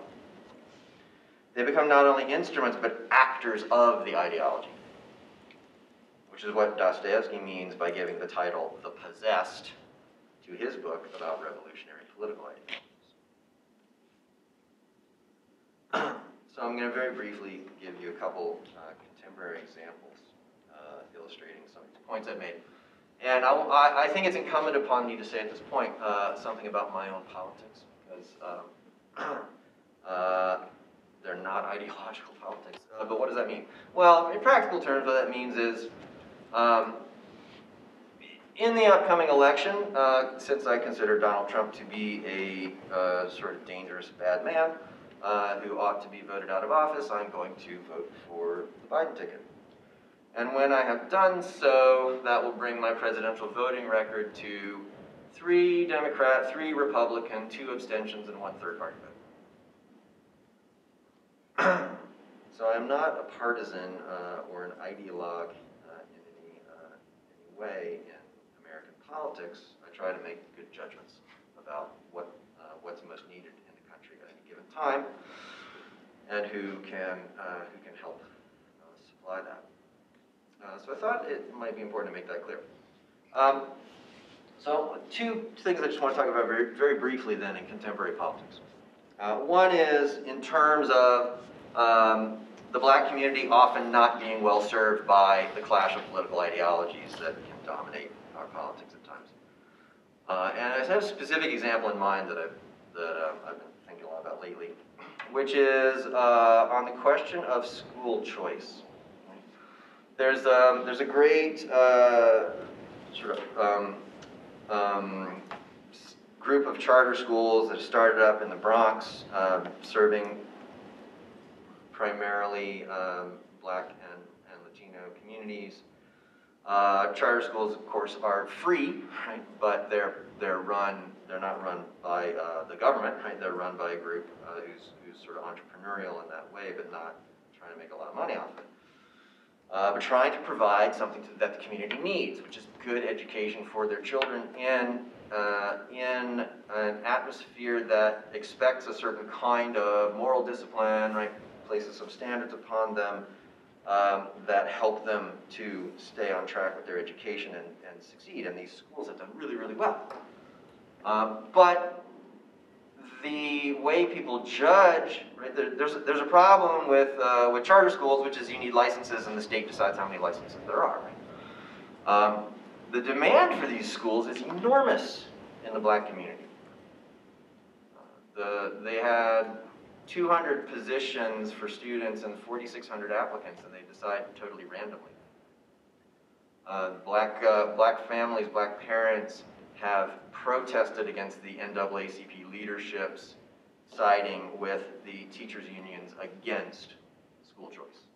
S1: They become not only instruments, but actors of the ideology, which is what Dostoevsky means by giving the title "The Possessed" to his book about revolutionary political ideas. So I'm going to very briefly give you a couple contemporary examples illustrating some of the points I've made. And I think it's incumbent upon me to say at this point something about my own politics, because they're not ideological politics. But what does that mean? Well, in practical terms, what that means is, in the upcoming election, since I consider Donald Trump to be a sort of dangerous bad man who ought to be voted out of office, I'm going to vote for the Biden ticket. And when I have done so, that will bring my presidential voting record to 3 Democrat, 3 Republican, 2 abstentions, and 1 third-party vote. So I'm not a partisan or an ideologue in any way in American politics. I try to make good judgments about what's most needed in the country at any given time, and who can help supply that. So I thought it might be important to make that clear. So 2 things I just want to talk about very, very briefly then in contemporary politics. One is in terms of the black community often not being well served by the clash of political ideologies that can dominate our politics at times. And I have a specific example in mind that I've been thinking a lot about lately, which is on the question of school choice. There's a great sort of group of charter schools that started up in the Bronx, serving primarily black and Latino communities. Charter schools, of course, are free, right? But they're not run by the government, right? They're run by a group who's sort of entrepreneurial in that way, but not trying to make a lot of money off of it. But trying to provide something that the community needs, which is good education for their children in an atmosphere that expects a certain kind of moral discipline, right? Places some standards upon them that help them to stay on track with their education and succeed. And these schools have done really, really well. But the way people judge, right, there's a problem with charter schools, which is you need licenses, and the state decides how many licenses there are. Right? The demand for these schools is enormous in the black community. They had 200 positions for students and 4,600 applicants, and they decide totally randomly. Black families, black parents have protested against the NAACP leaderships, siding with the teachers' unions against school choice.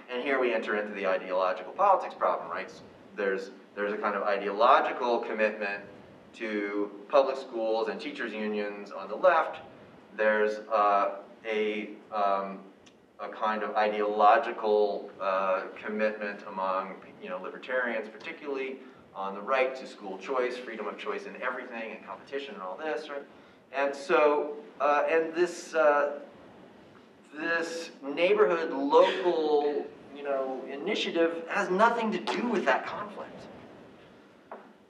S1: And here we enter into the ideological politics problem, right? There's a kind of ideological commitment to public schools and teachers' unions on the left. There's a kind of ideological commitment among libertarians, particularly on the right, to school choice, freedom of choice in everything, and competition and all this, right? And so, and this neighborhood local, initiative has nothing to do with that conflict.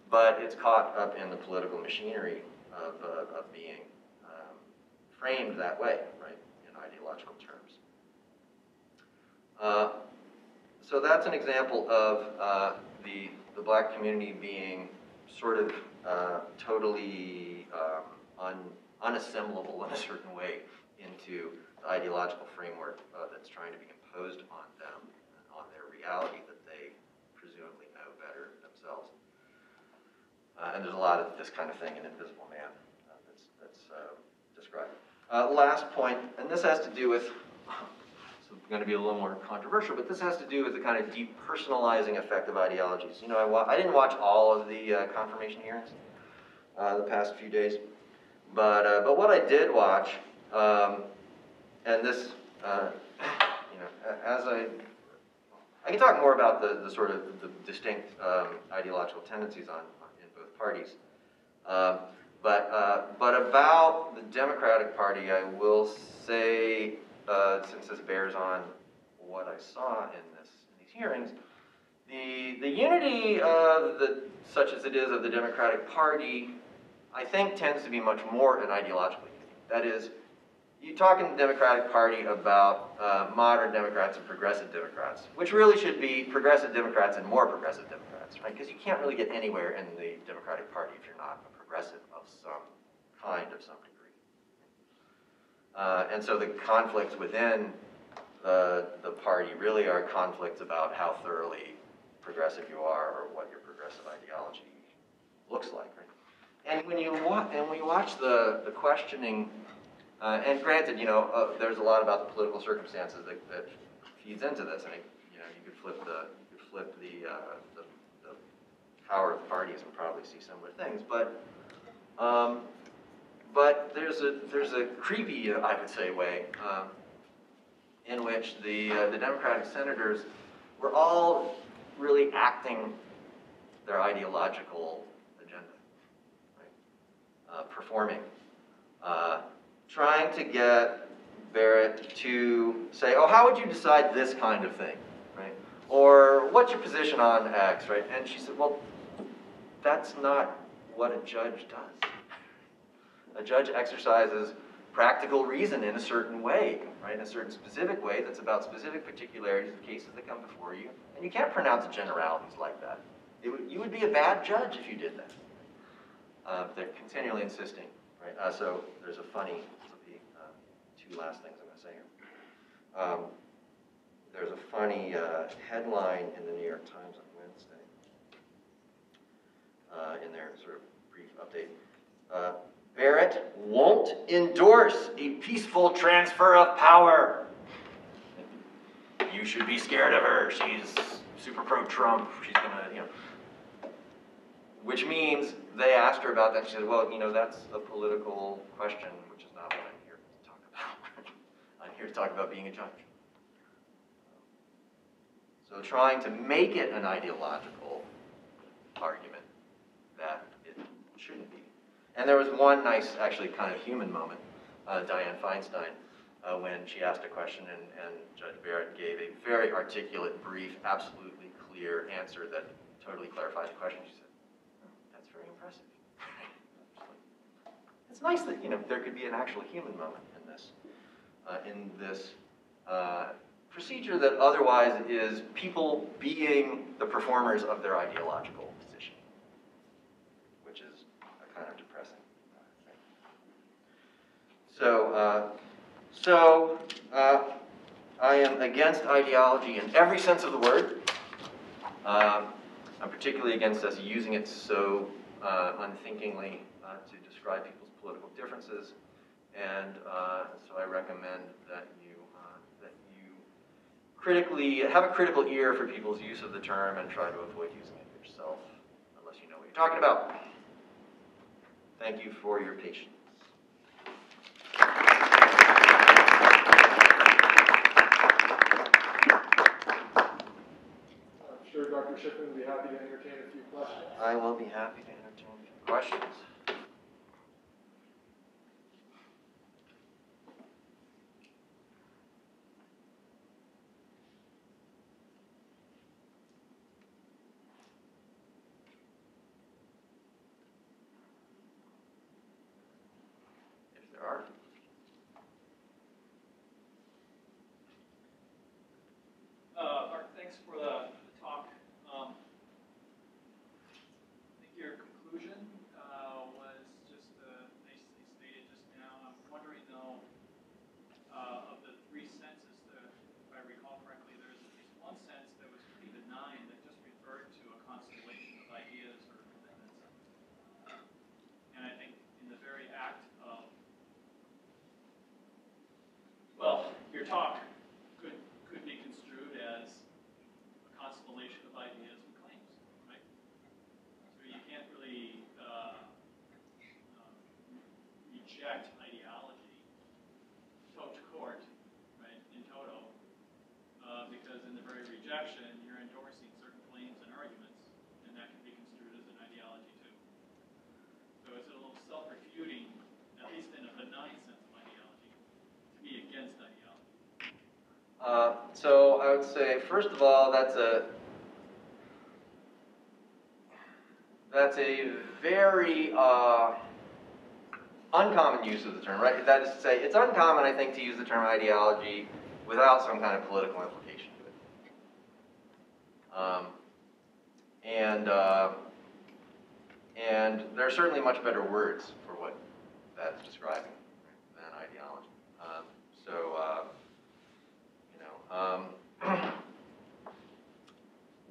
S1: But it's caught up in the political machinery of being framed that way, right, in ideological terms. So that's an example of the black community being sort of totally unassemblable in a certain way into the ideological framework that's trying to be imposed on them, on their reality that they presumably know better themselves. And there's a lot of this kind of thing in Invisible Man that's described. Last point, and this has to do with, it's going to be a little more controversial, but this has to do with the kind of depersonalizing effect of ideologies. I didn't watch all of the confirmation hearings the past few days, but what I did watch, and this, as I can talk more about the sort of the distinct ideological tendencies in both parties. But about the Democratic Party, I will say, since this bears on what I saw in these hearings, the unity of such as it is of the Democratic Party, I think, tends to be much more an ideological unity. That is, you talk in the Democratic Party about modern Democrats and progressive Democrats, which really should be progressive Democrats and more progressive Democrats, right? Because you can't really get anywhere in the Democratic Party if you're not a progressive of some kind, of some degree. And so the conflicts within the party really are conflicts about how thoroughly progressive you are or what your progressive ideology looks like, right? And when you watch the questioning, and granted, there's a lot about the political circumstances that feeds into this. I mean, you could flip the power of parties and probably see similar things, but there's a creepy, I would say, way in which the Democratic senators were all really acting their ideological agenda, right? Performing, trying to get Barrett to say, "Oh, how would you decide this kind of thing, right? Or what's your position on X, right?" And she said, "Well, that's not what a judge does. A judge exercises practical reason in a certain way, right? In a certain specific way that's about specific particularities of cases that come before you. And you can't pronounce generalities like that. You would be a bad judge if you did that." They're continually insisting, right? So there's a funny, this will be two last things I'm going to say here. There's a funny headline in the New York Times on Wednesday, in their sort of brief update. Barrett won't endorse a peaceful transfer of power. You should be scared of her. She's super pro-Trump. She's gonna, Which means they asked her about that. She said, "Well, that's a political question, which is not what I'm here to talk about. I'm here to talk about being a judge." So trying to make it an ideological argument that it shouldn't be. And there was one nice, actually kind of human moment, Dianne Feinstein, when she asked a question and Judge Barrett gave a very articulate, brief, absolutely clear answer that totally clarified the question. She said, "Oh, that's very impressive." It's nice that there could be an actual human moment in this procedure that otherwise is people being the performers of their ideological position, which is kind of depressing. So I am against ideology in every sense of the word. I'm particularly against us using it so unthinkingly to describe people's political differences, and so I recommend that you have a critical ear for people's use of the term and try to avoid using it yourself unless you know what you're talking about. Thank you for your patience.
S2: I'm sure Dr. Shiffman will be happy to entertain a few questions.
S1: I will be happy to entertain a few questions. If there are.
S3: Mark, thanks for the talk. I think your conclusion was just nicely stated just now. I'm wondering, though, of the three senses, if I recall correctly, there's at least one sense that was pretty benign that just referred to a constellation of ideas or commitments. And I think in the very act of, well, your talk could be construed as a constellation of ideas and claims, right? So you can't really reject ideology toe to court, right, in toto, because in the very rejection, you're endorsing certain claims and arguments, and that can be construed as an ideology too. So it's a little self-refuting, at least in a benign sense of ideology, to be against ideology.
S1: So I would say, first of all, that's a very uncommon use of the term, right? That is to say, it's uncommon, I think, to use the term ideology without some kind of political implication to it. And there are certainly much better words for what that's describing than ideology.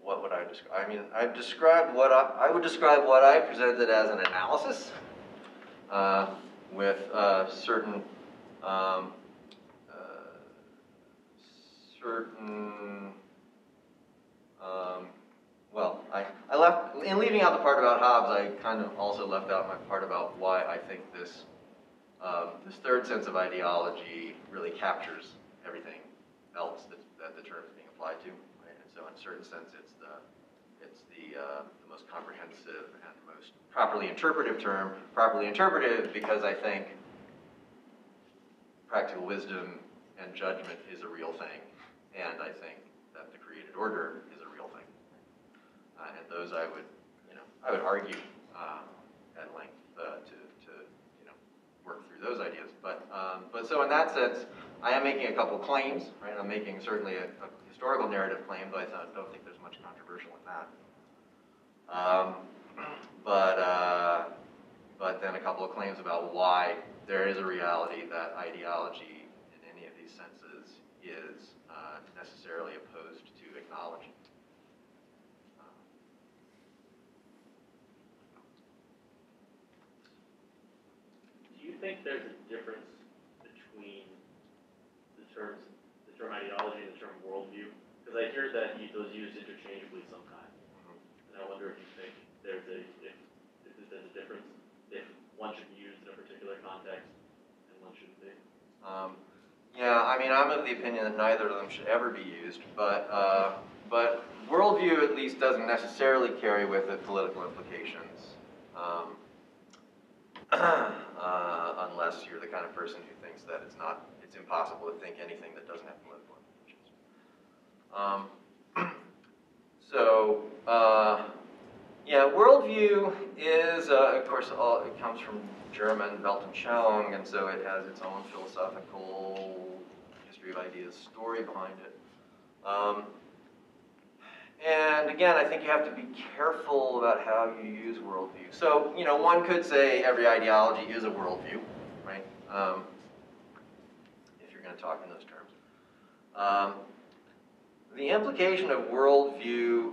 S1: What would I describe? I mean, I've described what I would describe what I presented as an analysis with certain well, I left, in leaving out the part about Hobbes, I kind of also left out my part about why I think this third sense of ideology really captures everything else that the term is being applied to, right? And so in a certain sense, it's the most comprehensive and most properly interpretive term, properly interpretive because I think practical wisdom and judgment is a real thing, and I think that the created order is a real thing. And those I would argue at length to work through those ideas. But so in that sense, I am making a couple claims, right? I'm making certainly a historical narrative claim, but I don't think there's much controversial in that. But then a couple of claims about why there is a reality that ideology in any of these senses is necessarily opposed to acknowledging.
S4: Do you think there's a difference between the term ideology and the term worldview? Because I hear that those used interchangeably sometimes. And I wonder if you think there's a difference, if one should be used in a particular context and one shouldn't be.
S1: Yeah, I mean, I'm of the opinion that neither of them should ever be used, but worldview at least doesn't necessarily carry with it political implications, unless you're the kind of person who thinks that it's impossible to think anything that doesn't have political implications. Yeah, worldview is, of course, it comes from German Weltanschauung, and so it has its own philosophical history of ideas story behind it. And again, I think you have to be careful about how you use worldview. So, one could say every ideology is a worldview, right? If you're going to talk in those terms. The implication of worldview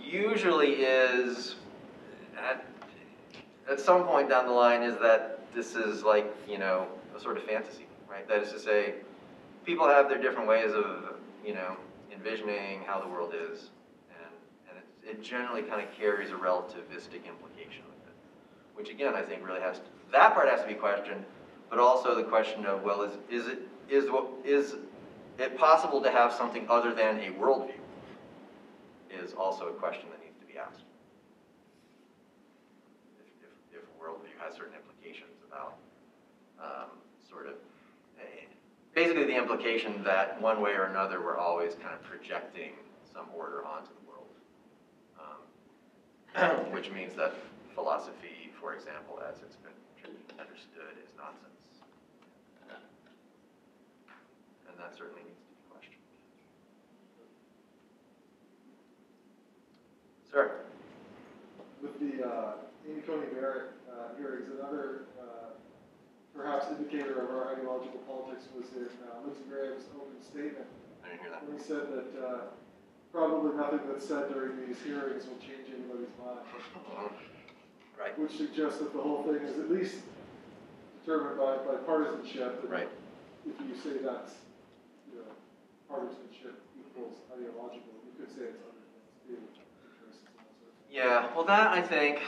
S1: usually is, at some point down the line, is that this is like, a sort of fantasy, right? That is to say, people have their different ways of, envisioning how the world is, and it generally kind of carries a relativistic implication with it, which again, I think really that part has to be questioned, but also the question of, well, is it possible to have something other than a worldview is also a question that needs to be asked. If worldview has certain implications about basically the implication that one way or another we're always kind of projecting some order onto the world, which means that philosophy, for example, as it's been understood, is nonsense. And that certainly needs to be questioned. Sir?
S2: With the Amy Coney Barrett hearings, another perhaps indicator of our ideological politics was in Lindsey Graham's open statement.
S1: I didn't hear that.
S2: When he said that probably nothing that's said during these hearings will change anybody's mind.
S1: Right.
S2: Which suggests that the whole thing is at least determined by partisanship. And
S1: right.
S2: If you say that's partisanship equals ideological, you could say it's other things too.
S1: Yeah, well that I think,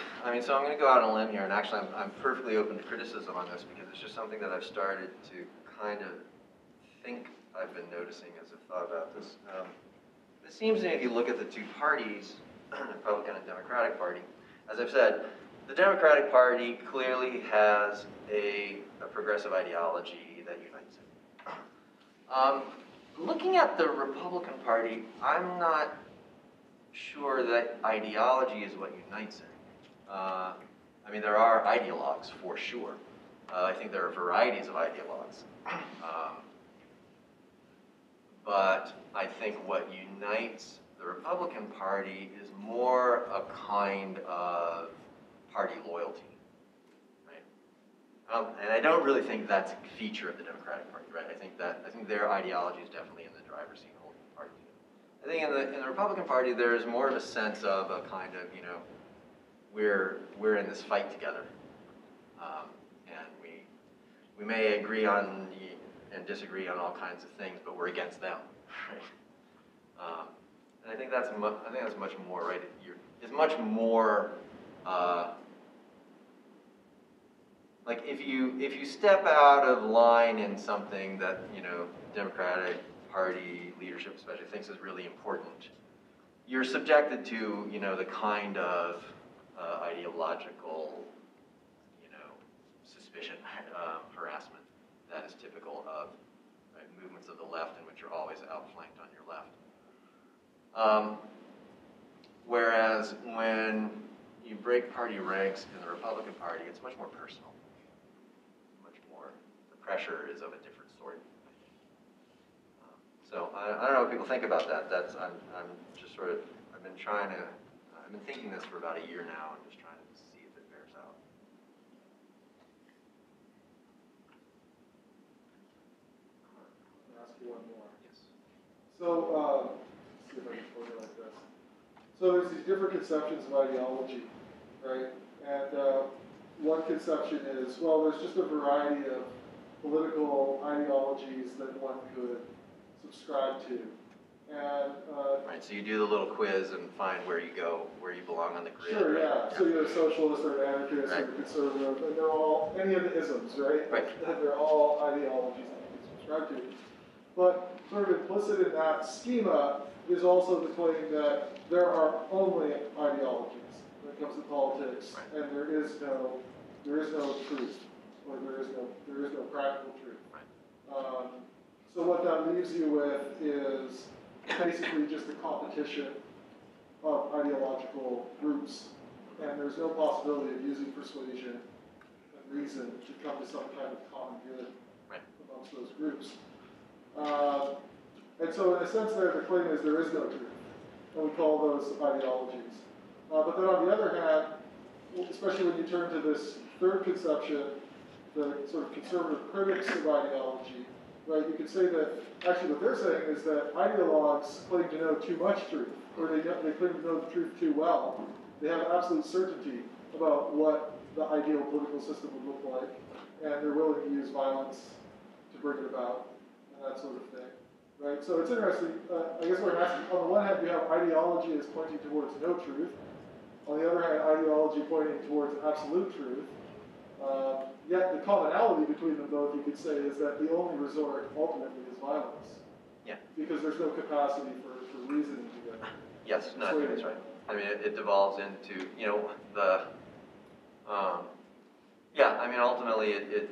S1: so I'm going to go out on a limb here, and actually I'm perfectly open to criticism on this because it's just something that I've started to kind of think I've been noticing as I've thought about this. It seems to me if you look at the two parties, Republican and Democratic Party, as I've said, the Democratic Party clearly has a progressive ideology that unites it. Looking at the Republican Party, I'm not sure that ideology is what unites it. I mean, there are ideologues for sure. I think there are varieties of ideologues. But I think what unites the Republican Party is more a kind of party loyalty, right? And I don't really think that's a feature of the Democratic Party, right? I think their ideology is definitely in the driver's seat holding the party together. I think in the Republican Party there's more of a sense of a kind of, you know, we're in this fight together, and we may agree on and disagree on all kinds of things, but we're against them, right? And I think that's much more right. It's much more like if you step out of line in something that, you know, Democratic Party leadership especially thinks is really important, you're subjected to, you know, the kind of ideological, you know, suspicion, harassment that is typical of, right, movements of the left in which you're always outflanked on your left. Whereas when you break party ranks in the Republican Party, it's much more personal. Much more, the pressure is of a different sort. So I don't know what people think about that. I'm just sort of, I've been thinking this for about a year now and just trying to see if it bears out.
S2: I'll ask you one more.
S1: Yes.
S2: So, let's see if I can put it like this. So there's these different conceptions of ideology, right? And one conception is, well, there's just a variety of political ideologies that one could subscribe to. And
S1: Right, so you do the little quiz and find where you go, where you belong on the grid.
S2: sure,
S1: right?
S2: yeah. So you're a socialist or an anarchist
S1: Right.
S2: or a conservative, and they're all any of the isms, right?
S1: Right.
S2: They're all ideologies that you can subscribe to. But sort of implicit in that schema is also the claim that there are only ideologies when it comes to politics,
S1: Right.
S2: and there is no truth, or there is no practical truth.
S1: Right.
S2: So what that leaves you with is basically just a competition of ideological groups, and there's no possibility of using persuasion and reason to come to some kind of common good
S1: Right.
S2: amongst those groups. And so in a sense there, the claim is there is no truth, and we call those ideologies. But then on the other hand, especially when you turn to this third conception, the sort of conservative critics of ideology, right, you could say that actually what they're saying is that ideologues claim to know too much truth, or they claim to know the truth too well. They have absolute certainty about what the ideal political system would look like, and they're willing to use violence to bring it about, and that sort of thing. Right? So it's interesting. I guess what I'm asking, on the one hand, you have ideology as pointing towards no truth. On the other hand, ideology pointing towards absolute truth. Yet the commonality between them both, you could say, is that the only resort ultimately is violence.
S1: Yeah.
S2: Because there's no capacity for reasoning together.
S1: Yes, no, I think that's right. I mean, it devolves into, you know, yeah, I mean, ultimately it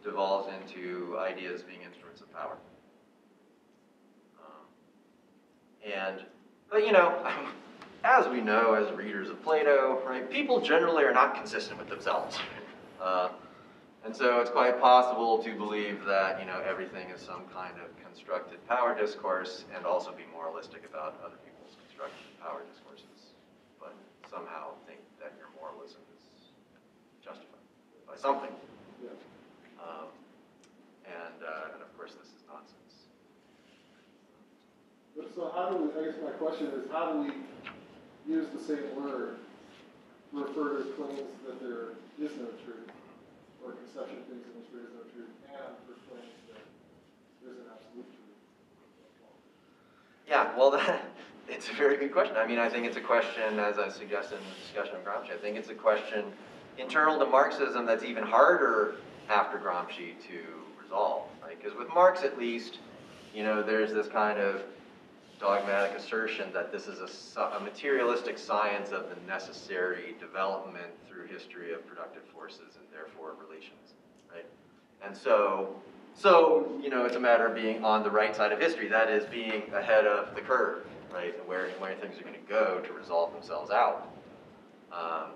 S1: devolves into ideas being instruments of power. But you know, as we know as readers of Plato, right, people generally are not consistent with themselves. And so it's quite possible to believe that, you know, everything is some kind of constructed power discourse and also be moralistic about other people's constructed power discourses, but somehow think that your moralism is justified by something.
S2: Yeah.
S1: And of course this is nonsense.
S2: So how do we, I guess my question is, how do we use the same word to refer to claims that there is no truth, or conception of things in which there is no truth, and for claims that there is an absolute truth?
S1: Yeah, well, it's a very good question. I mean, I think it's a question, as I suggested in the discussion of Gramsci, I think it's a question internal to Marxism that's even harder after Gramsci to resolve, right? Because with Marx, at least, you know, there's this kind of dogmatic assertion that this is a materialistic science of the necessary development through history of productive forces and therefore relations, right? And so So, you know, it's a matter of being on the right side of history. That is being ahead of the curve, right? And where things are going to go to resolve themselves out. I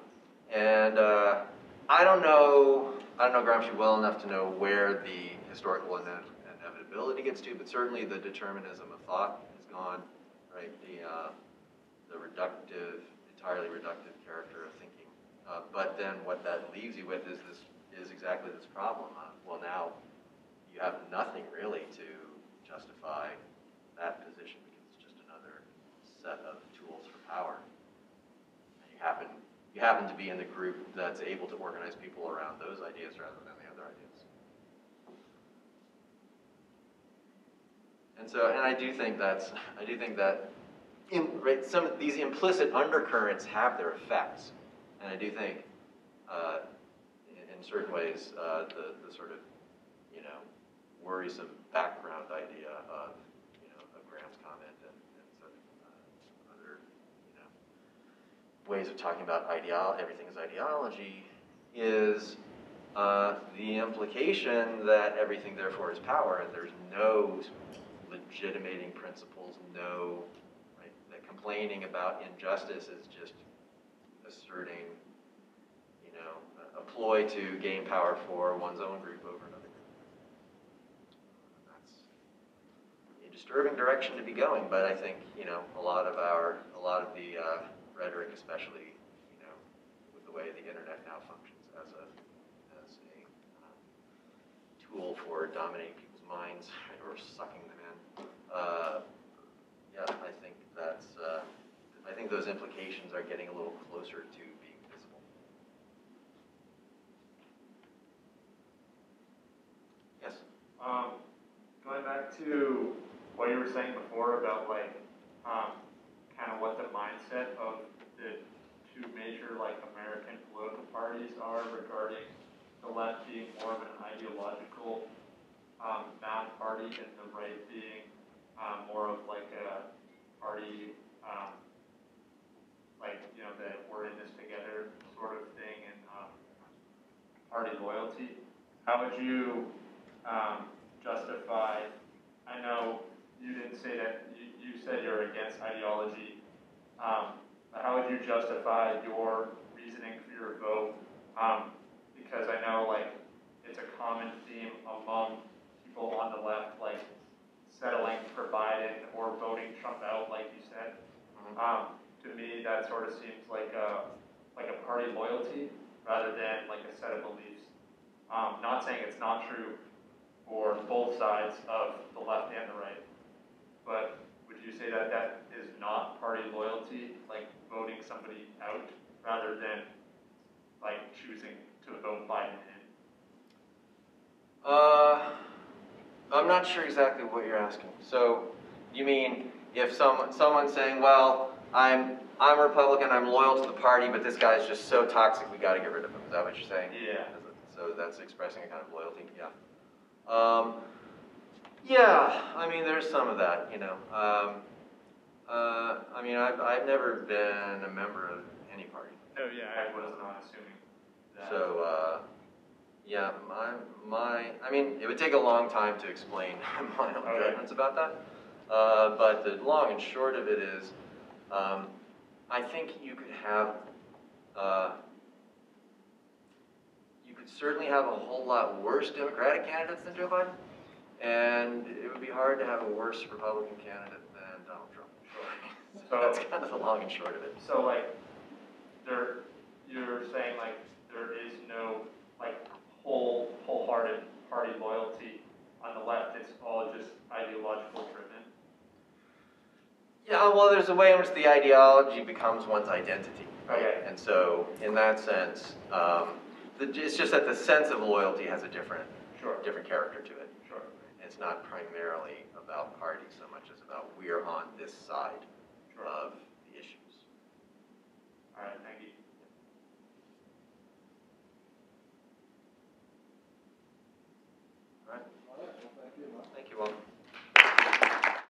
S1: don't know Gramsci well enough to know where the historical inevitability gets to, but certainly the determinism of thought is gone, right? The reductive, entirely reductive character of thinking. But then what that leaves you with is exactly this problem. Well, now you have nothing really to justify that position because it's just another set of tools for power. And you happen to be in the group that's able to organize people around those ideas rather than the other ideas. And so, and I do think that some of these implicit undercurrents have their effects, and I do think, in certain ways, the sort of, you know, worrisome background idea of, you know, of Graham's comment and sort of other, you know, ways of talking about everything is ideology is the implication that everything therefore is power, and there's no legitimating principles, right, that complaining about injustice is just asserting, you know, a ploy to gain power for one's own group over another group. That's a disturbing direction to be going, but I think, you know, a lot of the rhetoric, especially, you know, with the way the internet now functions as a tool for dominating people's minds or sucking them in. Yeah, I think those implications are getting a little closer to being visible. Yes?
S5: Going back to what you were saying before about like kind of what the mindset of the two major like American political parties are regarding the left being more of an ideological bound party and the right being more of like a party like, you know, that we're in this together sort of thing, and party loyalty. How would you justify, I know you didn't say that, you said you're against ideology, but how would you justify your reasoning for your vote? Because I know like it's a common theme among people on the left, like settling for Biden or voting Trump out, like you said. To me, that sort of seems like a party loyalty rather than like a set of beliefs. Not saying it's not true for both sides of the left and the right, but would you say that that is not party loyalty, like voting somebody out rather than like choosing to vote Biden in?
S1: I'm not sure exactly what you're asking. So, you mean if someone's saying, well, I'm a Republican, I'm loyal to the party, but this guy's just so toxic, we got to get rid of him. Is that what you're saying?
S5: Yeah.
S1: So that's expressing a kind of loyalty. Yeah. Yeah. I mean, there's some of that. You know. I mean, I've never been a member of any party.
S5: Oh yeah, I was not assuming that.
S1: So. Yeah, I mean, it would take a long time to explain my own judgments about that. But the long and short of it is, I think you could certainly have a whole lot worse Democratic candidates than Joe Biden, and it would be hard to have a worse Republican candidate than Donald Trump. So that's kind of the long and short of it.
S5: So like, you're saying like there is no like wholehearted party loyalty on the left. It's all just ideological driven.
S1: Yeah, well, there's a way in which the ideology becomes one's identity, right?
S5: Okay.
S1: And so, in that sense, it's just that the sense of loyalty has a different character to it.
S5: Sure.
S1: It's not primarily about party so much as about we're on this side of